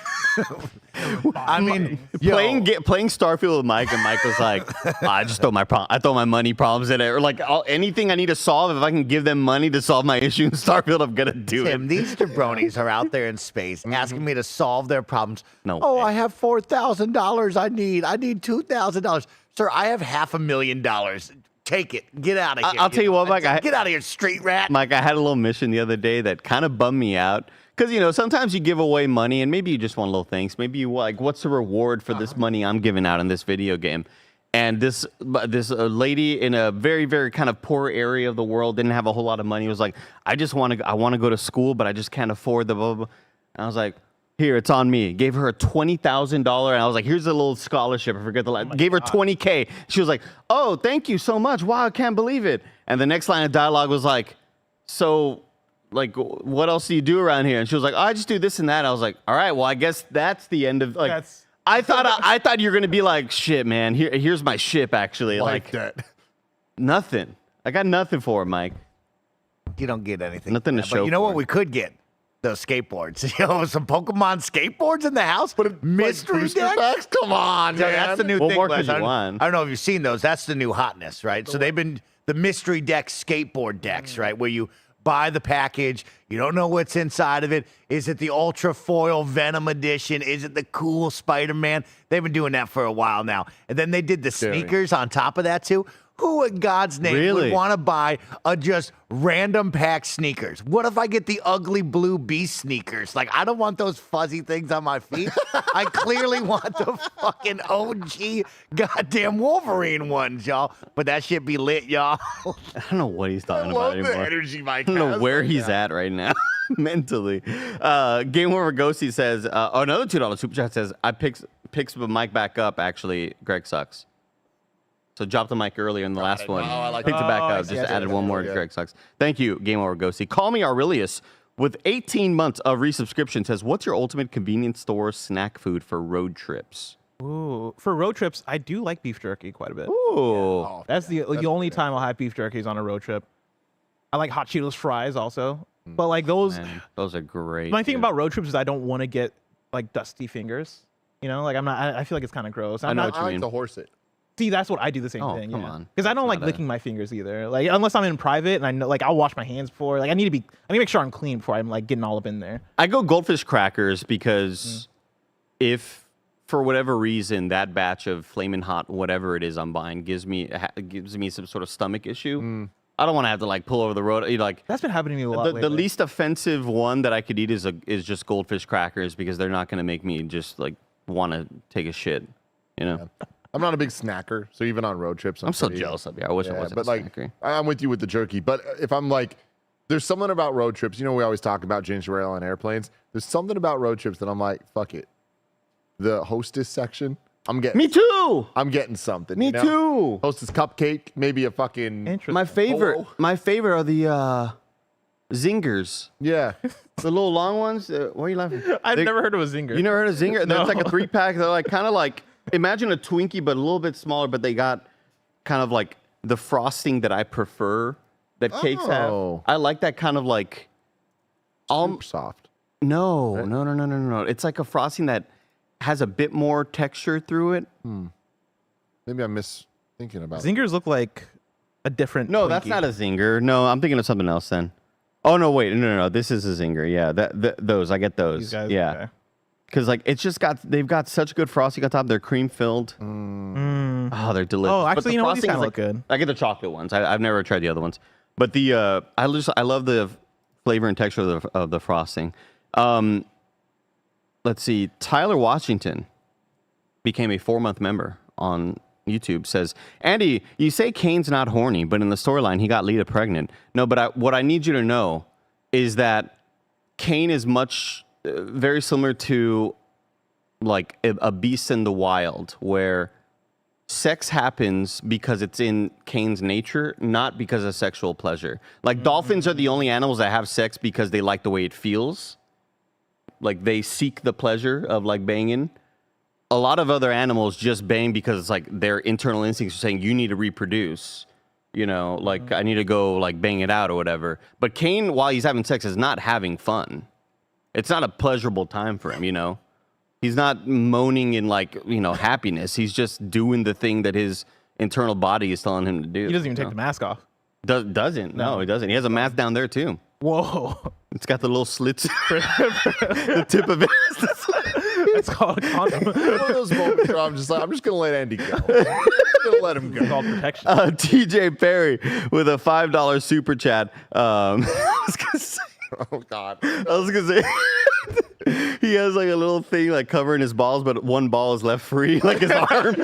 I mean, Playing Starfield with Mike, and Mike was like, I just throw my money problems in it, or like anything I need to solve. If I can give them money to solve my issue in Starfield, I'm gonna do Tim, it. these jabronis are out there in space asking me to solve their problems. No Oh, way. I have $4,000 I need $2,000. Sir, I have $500,000. take it. Get out of here. I'll tell you what, Mike. Get out of here, street rat. Mike, I had a little mission the other day that kind of bummed me out. Because, sometimes you give away money and maybe you just want little things. Maybe you like, what's the reward for this money I'm giving out in this video game? And this lady in a very, very kind of poor area of the world didn't have a whole lot of money. Was like, I want to go to school, but I just can't afford the blah, blah, blah. And I was like, here, it's on me. Gave her a $20,000, and I was like, here's a little scholarship. I forget the line. Gave her $20K. She was like, oh, thank you so much. Wow, I can't believe it. And the next line of dialogue was like, so, like, what else do you do around here? And she was like, oh, I just do this and that. I was like, all right, well, I guess that's the end of, like, I thought you were going to be like, shit, man, here's my ship, actually. Like that. Nothing. I got nothing for it, Mike. You don't get anything. Nothing to But show you know for what it. we could get? Those skateboards. Some Pokemon skateboards in the house. Mystery booster deck. packs? Come on, Yeah, man. that's the new What thing. more Les. could you I want? don't know if you've seen those. That's the new hotness, right? So they've been the mystery deck skateboard decks, right? Where you buy the package, you don't know what's inside of it. Is it the Ultra Foil Venom Edition? Is it the cool Spider-Man? They've been doing that for a while now. And then they did the sneakers on top of that too. Who in God's name Really? would want to buy a just random pack sneakers? What if I get the ugly blue beast sneakers? Like, I don't want those fuzzy things on my feet. I clearly want the fucking OG goddamn Wolverine ones, y'all. But that shit be lit, y'all. I don't know what he's talking about Love the anymore. energy Mike I don't know has where right he's now. at right now mentally. Game Over Ghosty says, another $2 super chat says, I picks the mic back up. Actually, Greg sucks. So dropped the mic earlier in the last one. Oh, I like Picked it back up. Just added one more. Yeah. Greg sucks. Thank you, Game Over Ghosty. Call me Aurelius with 18 months of resubscription says, what's your ultimate convenience store snack food for road trips? Ooh, for road trips, I do like beef jerky quite a bit. Ooh. That's the only time I'll have beef jerky is on a road trip. I like hot Cheetos fries also, but like those. Man, those are great. My thing dude. about road trips is I don't want to get like dusty fingers. Like I'm not. I feel like it's kind of gross. I know not, what you I like mean. to horse it. See, that's what I do the same Oh, thing. come on. Because I don't It's like not licking my fingers either. Like unless I'm in private and I know, like I'll wash my hands before. Like I need to make sure I'm clean before I'm like getting all up in there. I go goldfish crackers because if for whatever reason that batch of flaming hot whatever it is I'm buying gives me some sort of stomach issue, I don't want to have to like pull over the road. Like That's been happening to me a lot. the lately. least offensive one that I could eat is just goldfish crackers because they're not going to make me just like want to take a shit. I'm not a big snacker, so even on road trips, I'm so pretty- jealous of you. I wish I wasn't but a like, snacker. I'm with you with the jerky. But if I'm like, there's something about road trips. We always talk about ginger ale on airplanes. There's something about road trips that I'm like, fuck it. The hostess section, I'm getting. Me too. I'm getting something. Me too. Hostess cupcake, maybe a fucking. Interesting. My favorite are the zingers. Yeah. The little long ones. Why are you laughing? I've never heard of a zinger. You never heard of zinger? No. That's like a 3-pack. They're like kind of like imagine a Twinkie but a little bit smaller, but they got kind of like the frosting that I prefer that cakes have. Oh. I like that kind of like Super soft. no. It's like a frosting that has a bit more texture through it. Maybe I'm thinking about it. Zingers look like a different. No, that's Twinkie. not a zinger. No, I'm thinking of something else then. Oh no, wait, no. This is a zinger. Yeah, those I get those. These guys, yeah. okay. Because like they've got such good frosting on top. They're cream filled. Oh, they're delicious. Oh, But actually, the you know what? These frosting is, kinda look good. I get the chocolate ones. I've never tried the other ones. But the I love the flavor and texture of the frosting. Let's see. Tyler Washington became a 4-month member on YouTube. Says, Andy, you say Kane's not horny, but in the storyline he got Lita pregnant. No, but what I need you to know is that Kane is much very similar to like a beast in the wild, where sex happens because it's in Kane's nature, not because of sexual pleasure. Like dolphins are the only animals that have sex because they like the way it feels. Like they seek the pleasure of like banging. A lot of other animals just bang because it's like their internal instincts are saying you need to reproduce. Like I need to go like bang it out or whatever. But Kane, while he's having sex, is not having fun. It's not a pleasurable time for him, He's not moaning in like, happiness. He's just doing the thing that his internal body is telling him to do. He doesn't even take the mask off. Doesn't. No, he doesn't. He has a mask down there too. Whoa. It's got the little slits. The tip of it. It's called a condom. One of those moments where I'm just gonna let Andy go. I'm just gonna let him It's go. called protection. TJ Perry with a $5 super chat. I was gonna say, Oh God. he has like a little thing like covering his balls, but one ball is left free, like his arms,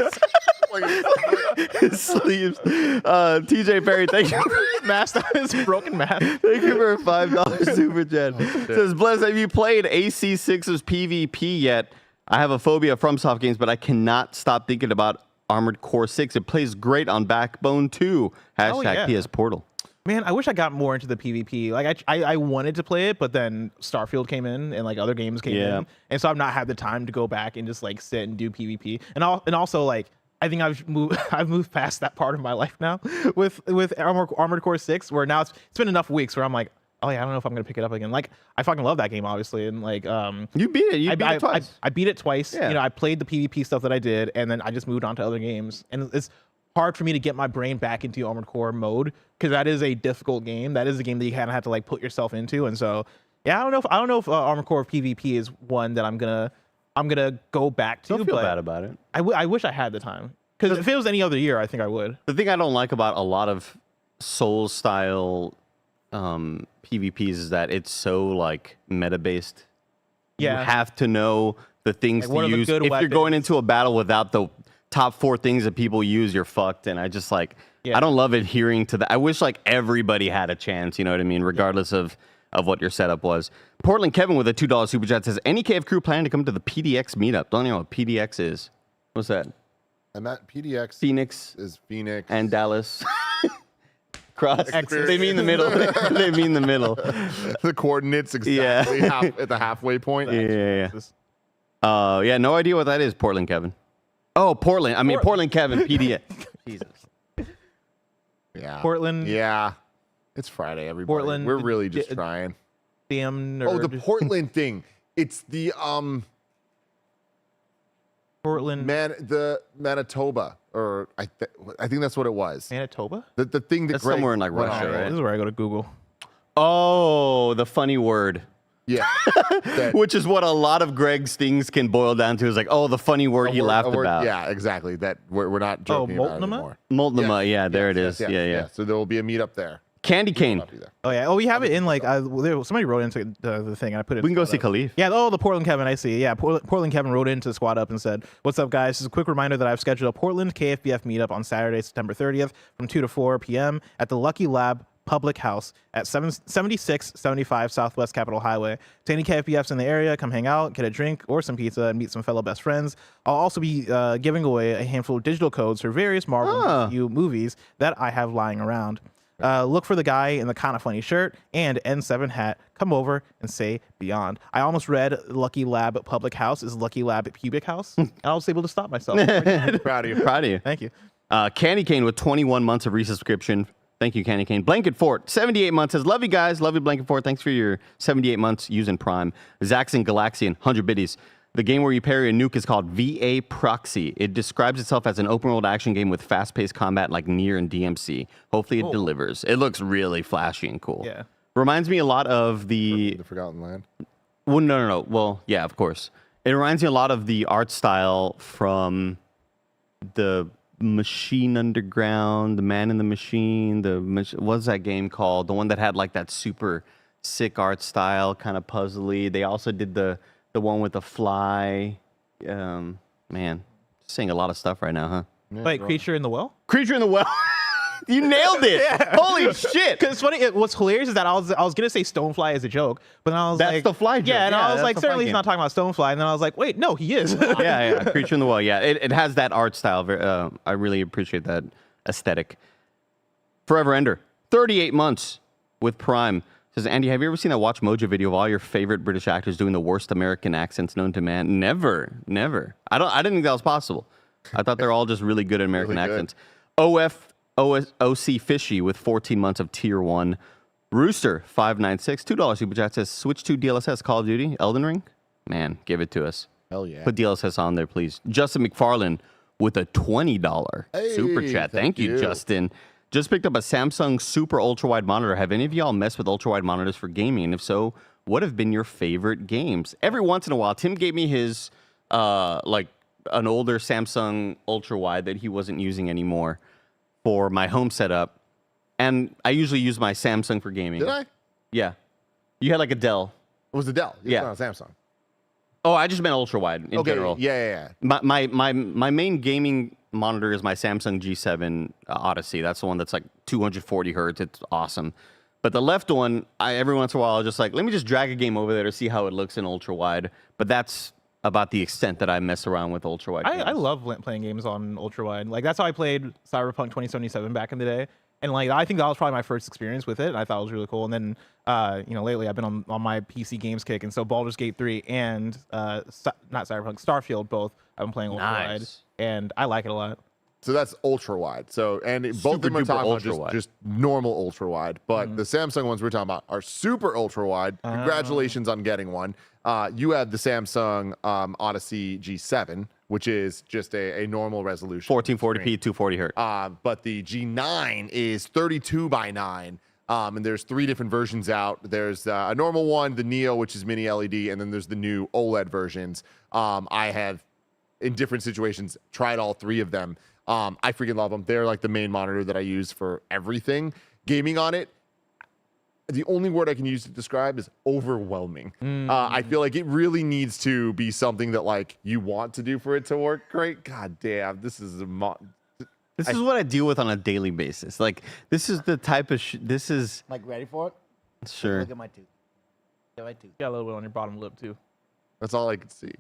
his sleeves. TJ Perry, thank you. Mask is broken mask. Thank you for a $5 super chat. Says, Bless, have you played AC6's PvP yet? I have a phobia from soft games, but I cannot stop thinking about Armored Core 6. It plays great on Backbone 2. Hashtag yeah. PS Portal. Man, I wish I got more into the PvP. Like I wanted to play it, but then Starfield came in and like other games came in, and so I've not had the time to go back and just like sit and do PvP. And also like I think I've moved past that part of my life now with Armored Core 6, where now it's been enough weeks where I'm like, oh yeah, I don't know if I'm gonna pick it up again. Like I fucking love that game, obviously, and like you beat it. You beat it twice. I beat it twice. Yeah. You know, I played the PvP stuff that I did, and then I just moved on to other games, and it's hard for me to get my brain back into Armored Core mode because that is a difficult game. That is a game that you kind of have to like put yourself into, and so yeah, I don't know if Armored Core PvP is one that I'm gonna go back to. Don't feel but bad about it. I wish I had the time, because if it was any other year, I think I would. The thing I don't like about a lot of Souls style PvPs is that it's so like meta based. Yeah. You have to know the things Like, what to are the use. good If you're going weapons? into a battle without the top 4 things that people use, you're fucked. And I just like, Yeah. I don't love adhering to that. I wish like everybody had a chance, you know what I mean? Regardless of what your setup was. Portland Kevin with a $2 super chat says, any KF crew planning to come to the PDX meetup? Don't you know what PDX is? What's that? I'm at PDX. Phoenix is Phoenix and Dallas. Cross. Experience. They mean the middle. They mean the middle. the coordinates exactly at the halfway point. Yeah. Yeah, no idea what that is, Portland Kevin. Oh, Portland. I mean, Portland Kevin, PDX. Jesus. Yeah. Portland. Yeah. It's Friday, everybody. Portland, We're really just trying. Damn nerd. Oh, the Portland thing. It's the Portland. the Manitoba, or I think that's what it was. Manitoba? The thing that That's Greg somewhere in like went Russia, on. right? This is where I go to Google. Oh, the funny word. Yeah. Which is what a lot of Greg's things can boil down to is like, oh, the funny word he laughed about. Yeah, exactly. That we're not joking about it Multnomah? anymore. Multnomah, yeah, there it Yes, is. Yeah. So there will be a meetup there. Candy cane. I'll be there. Oh yeah. Oh, we have it in like somebody wrote into the thing, and I put it. We can go in see Squad Up. Khalif. Yeah. Oh, the Portland Kevin. I see. Yeah. Portland Kevin wrote into Squad Up and said, "What's up, guys? This is a quick reminder that I've scheduled a Portland KFBF meetup on Saturday, September 30th, from 2 to 4 p.m. at the Lucky Lab Public House at 7675 Southwest Capitol Highway. To any KFBFs in the area, come hang out, get a drink or some pizza, and meet some fellow best friends. I'll also be giving away a handful of digital codes for various Marvel MCU movies that I have lying around. Look for the guy in the KindaFunny shirt and N7 hat. Come over and say beyond. I almost read Lucky Lab Public House is Lucky Lab Pubic House, and I was able to stop myself. Proud of you. Proud of you. Thank you. Candy Cane with 21 months of resubscription. Thank you, Candy Cane. Blanket Fort, 78 months, says, love you guys. Love you, Blanket Fort. Thanks for your 78 months using Prime. Zaxxon Galaxian, 100 biddies. The game where you parry a nuke is called VA Proxy. It describes itself as an open-world action game with fast-paced combat like Nier and DMC. Hopefully it delivers. It looks really flashy and cool. Yeah. Reminds me a lot of the... The Forgotten Land. Well, no. Well, yeah, of course. It reminds me a lot of the art style from the Machine Underground, the Man in the Machine, what's that game called? The one that had like that super sick art style, kind of puzzly. They also did the one with the fly. Man, saying a lot of stuff right now, huh? Wait, Creature in the Well? Creature in the Well. You nailed it. Yeah. Holy shit. Because it's funny. What's hilarious is that I was gonna say Stonefly as a joke, but then I was That's like, the fly joke. Yeah, and Yeah, I was that's like, the fly certainly he's game. not talking about Stonefly, and then I was like, wait, no, he is. yeah. Creature in the Well. Yeah, it has that art style. I really appreciate that aesthetic. Forever Ender, 38 months with Prime. Says, Andy, have you ever seen that Watch Mojo video of all your favorite British actors doing the worst American accents known to man? Never. I didn't think that was possible. I thought they're all just really good at American Really good. accents. OC Fishy with 14 months of Tier 1. Rooster, 596, $2 super chat says, switch to DLSS, Call of Duty, Elden Ring? Man, give it to us. Hell yeah. Put DLSS on there, please. Justin McFarlane with a $20 super Hey, chat. Thank you, you. Justin. Just picked up a Samsung super ultra wide monitor. Have any of y'all messed with ultra wide monitors for gaming? And if so, what have been your favorite games? Every once in a while, Tim gave me his like an older Samsung ultra wide that he wasn't using anymore for my home setup. And I usually use my Samsung for gaming. Did I? Yeah. You had like a Dell. It was the Dell. It's Yeah. not a Samsung. Oh, I just meant ultra wide in general. Yeah. My main gaming monitor is my Samsung G7 Odyssey. That's the one that's like 240 hertz. It's awesome. But the left one, every once in a while, I'll just like, let me just drag a game over there to see how it looks in ultra wide. But that's about the extent that I mess around with ultra wide. I love playing games on ultra wide. Like that's how I played Cyberpunk 2077 back in the day. And like I think that was probably my first experience with it. And I thought it was really cool. And then lately I've been on my PC games kick, and so Baldur's Gate 3 and not Cyberpunk, Starfield, both I've been playing ultra wide, and I like it a lot. So that's ultra wide. So both of them are talking about just normal ultra wide, but the Samsung ones we're talking about are super ultra wide. Congratulations on getting one. You had the Samsung Odyssey G7, which is just a normal resolution, 1440p, 240 hertz. But the G9 is 32 by 9. And there's 3 different versions out. There's a normal one, the Neo, which is mini LED, and then there's the new OLED versions. I have, in different situations, tried all 3 of them. I freaking love them. They're like the main monitor that I use for everything. Gaming on it, the only word I can use to describe is overwhelming. I feel like it really needs to be something that like you want to do for it to work great. God damn, this is This is what I deal with on a daily basis. Like, this is the type of this is... Like, ready for it? Sure. Look at my tooth. Look at my tooth. Got a little bit on your bottom lip too. That's all I can see. Did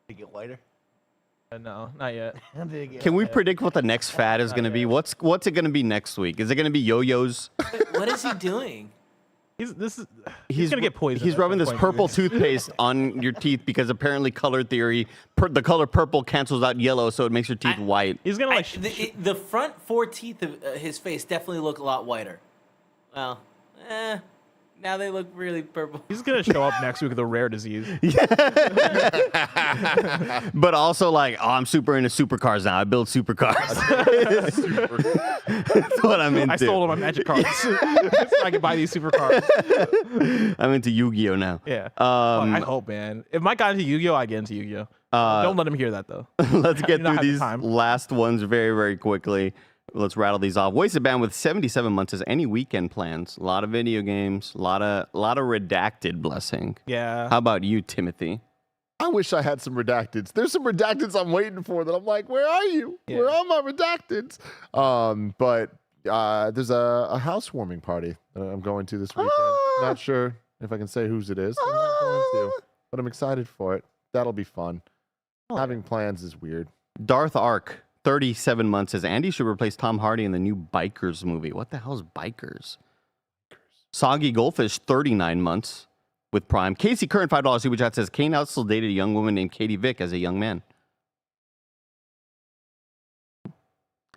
it get whiter? No, not yet. Can we predict what the next fad is going to be? What's it going to be next week? Is it going to be yo-yos? What is he doing? He's gonna get poisoned. He's at rubbing some this point. purple toothpaste on your teeth because apparently color theory, the color purple cancels out yellow, so it makes your teeth white. He's gonna like The front 4 teeth of his face definitely look a lot whiter. Well, now they look really purple. he's gonna show up next week with a rare disease. But also like, oh, I'm super into supercars now. I build supercars. That's what I'm into. I stole all my magic cards so I can buy these super cards. I'm into Yu-Gi-Oh now. Yeah. I hope, man. If Mike got into Yu-Gi-Oh, I get into Yu-Gi-Oh. Don't let him hear that though. Let's get do not through have the these time. last ones very, very quickly. Let's rattle these off. Wasted Band with 77 months says any weekend plans. A lot of video games. A lot of redacted. Blessing. Yeah. How about you, Timothy? I wish I had some redacteds. There's some redacteds I'm waiting for that I'm like, where are you? Yeah. Where are my redacteds? But there's a housewarming party that I'm going to this weekend. Not sure if I can say whose it is. I'm not going to, but I'm excited for it. That'll be fun. Having plans is weird. Darth Ark, 37 months says Andy should replace Tom Hardy in the new Bikers movie. What the hell is Bikers? Soggy Goldfish, 39 months with Prime. Casey Curran, $5 super chat says Kane out still dated a young woman named Katie Vick as a young man.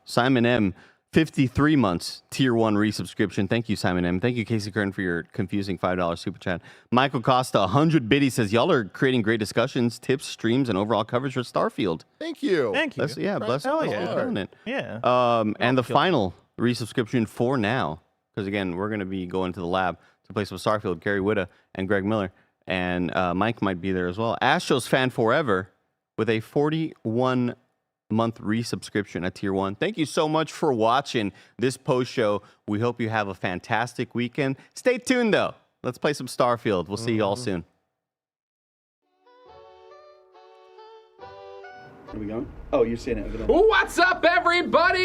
Simon M, 53 months, tier 1 resubscription. Thank you, Simon M. Thank you, Casey Curran, for your confusing $5 super chat. Michael Costa, 100 biddy says, y'all are creating great discussions, tips, streams, and overall coverage for Starfield. Thank you. Thank you. Bless Hell you. yeah. Doing it. Yeah. And the final resubscription for now, because again, we're going to be going to the lab to play some Starfield, Gary Whitta and Greg Miller, and Mike might be there as well. Astros Fan Forever with a 41-month resubscription at tier 1. Thank you so much for watching this post show. We hope you have a fantastic weekend. Stay tuned though. Let's play some Starfield. We'll see you all soon. Are we going? Oh, you're saying it. What's up, everybody?